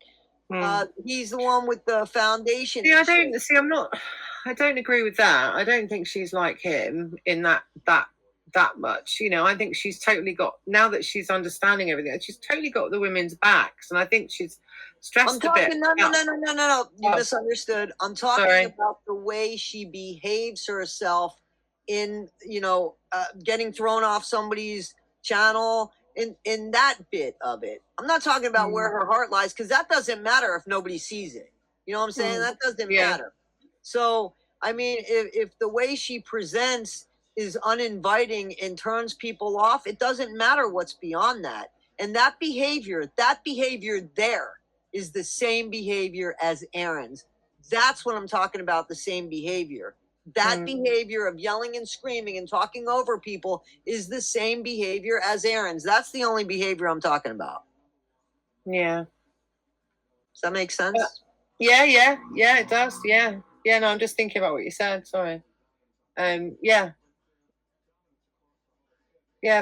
He's the one with the foundation. Yeah, I don't agree with that. I don't think she's like him in that much. You know, I think she's totally got, now that she's understanding everything, she's totally got the women's backs, and I think she's stressed a bit. No. You misunderstood. I'm talking about the way she behaves herself in, you know, getting thrown off somebody's channel, in that bit of it. I'm not talking about where her heart lies, because that doesn't matter if nobody sees it. You know what I'm saying? That doesn't matter. So, I mean, if the way she presents is uninviting and turns people off, it doesn't matter what's beyond that. And that behavior there is the same behavior as Aaron's. That's what I'm talking about, the same behavior. That behavior of yelling and screaming and talking over people is the same behavior as Aaron's. That's the only behavior I'm talking about. Yeah. Does that make sense? Yeah, it does. Yeah. Yeah, no, I'm just thinking about what you said. Sorry. Yeah,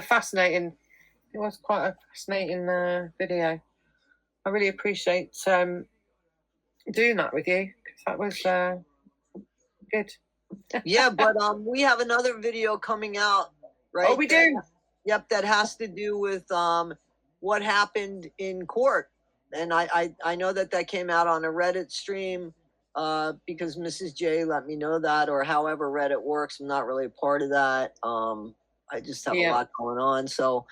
fascinating. It was quite a fascinating video. I really appreciate doing that with you, because that was good. Yeah, but we have another video coming out, right? Oh, we do? Yep, that has to do with what happened in court. And I know that came out on a Reddit stream because Mrs. J let me know that, or however Reddit works. I'm not really a part of that. I just have a lot going on. So,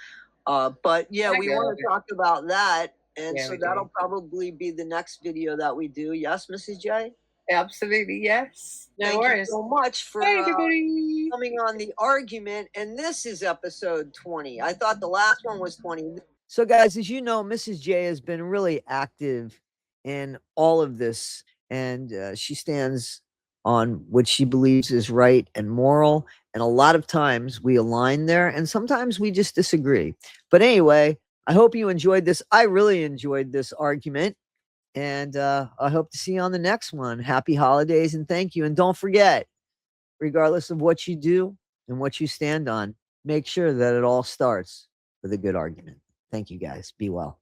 but yeah, we want to talk about that. And so that'll probably be the next video that we do. Yes, Mrs. J? Absolutely, yes. Thank you so much for coming on The Argument. And this is episode 20. I thought the last one was 20. So, guys, as you know, Mrs. J has been really active in all of this. And she stands on what she believes is right and moral. And a lot of times we align there, and sometimes we just disagree. But anyway, I hope you enjoyed this. I really enjoyed this argument. And I hope to see you on the next one. Happy holidays and thank you. And don't forget, regardless of what you do and what you stand on, make sure that it all starts with a good argument. Thank you, guys. Be well.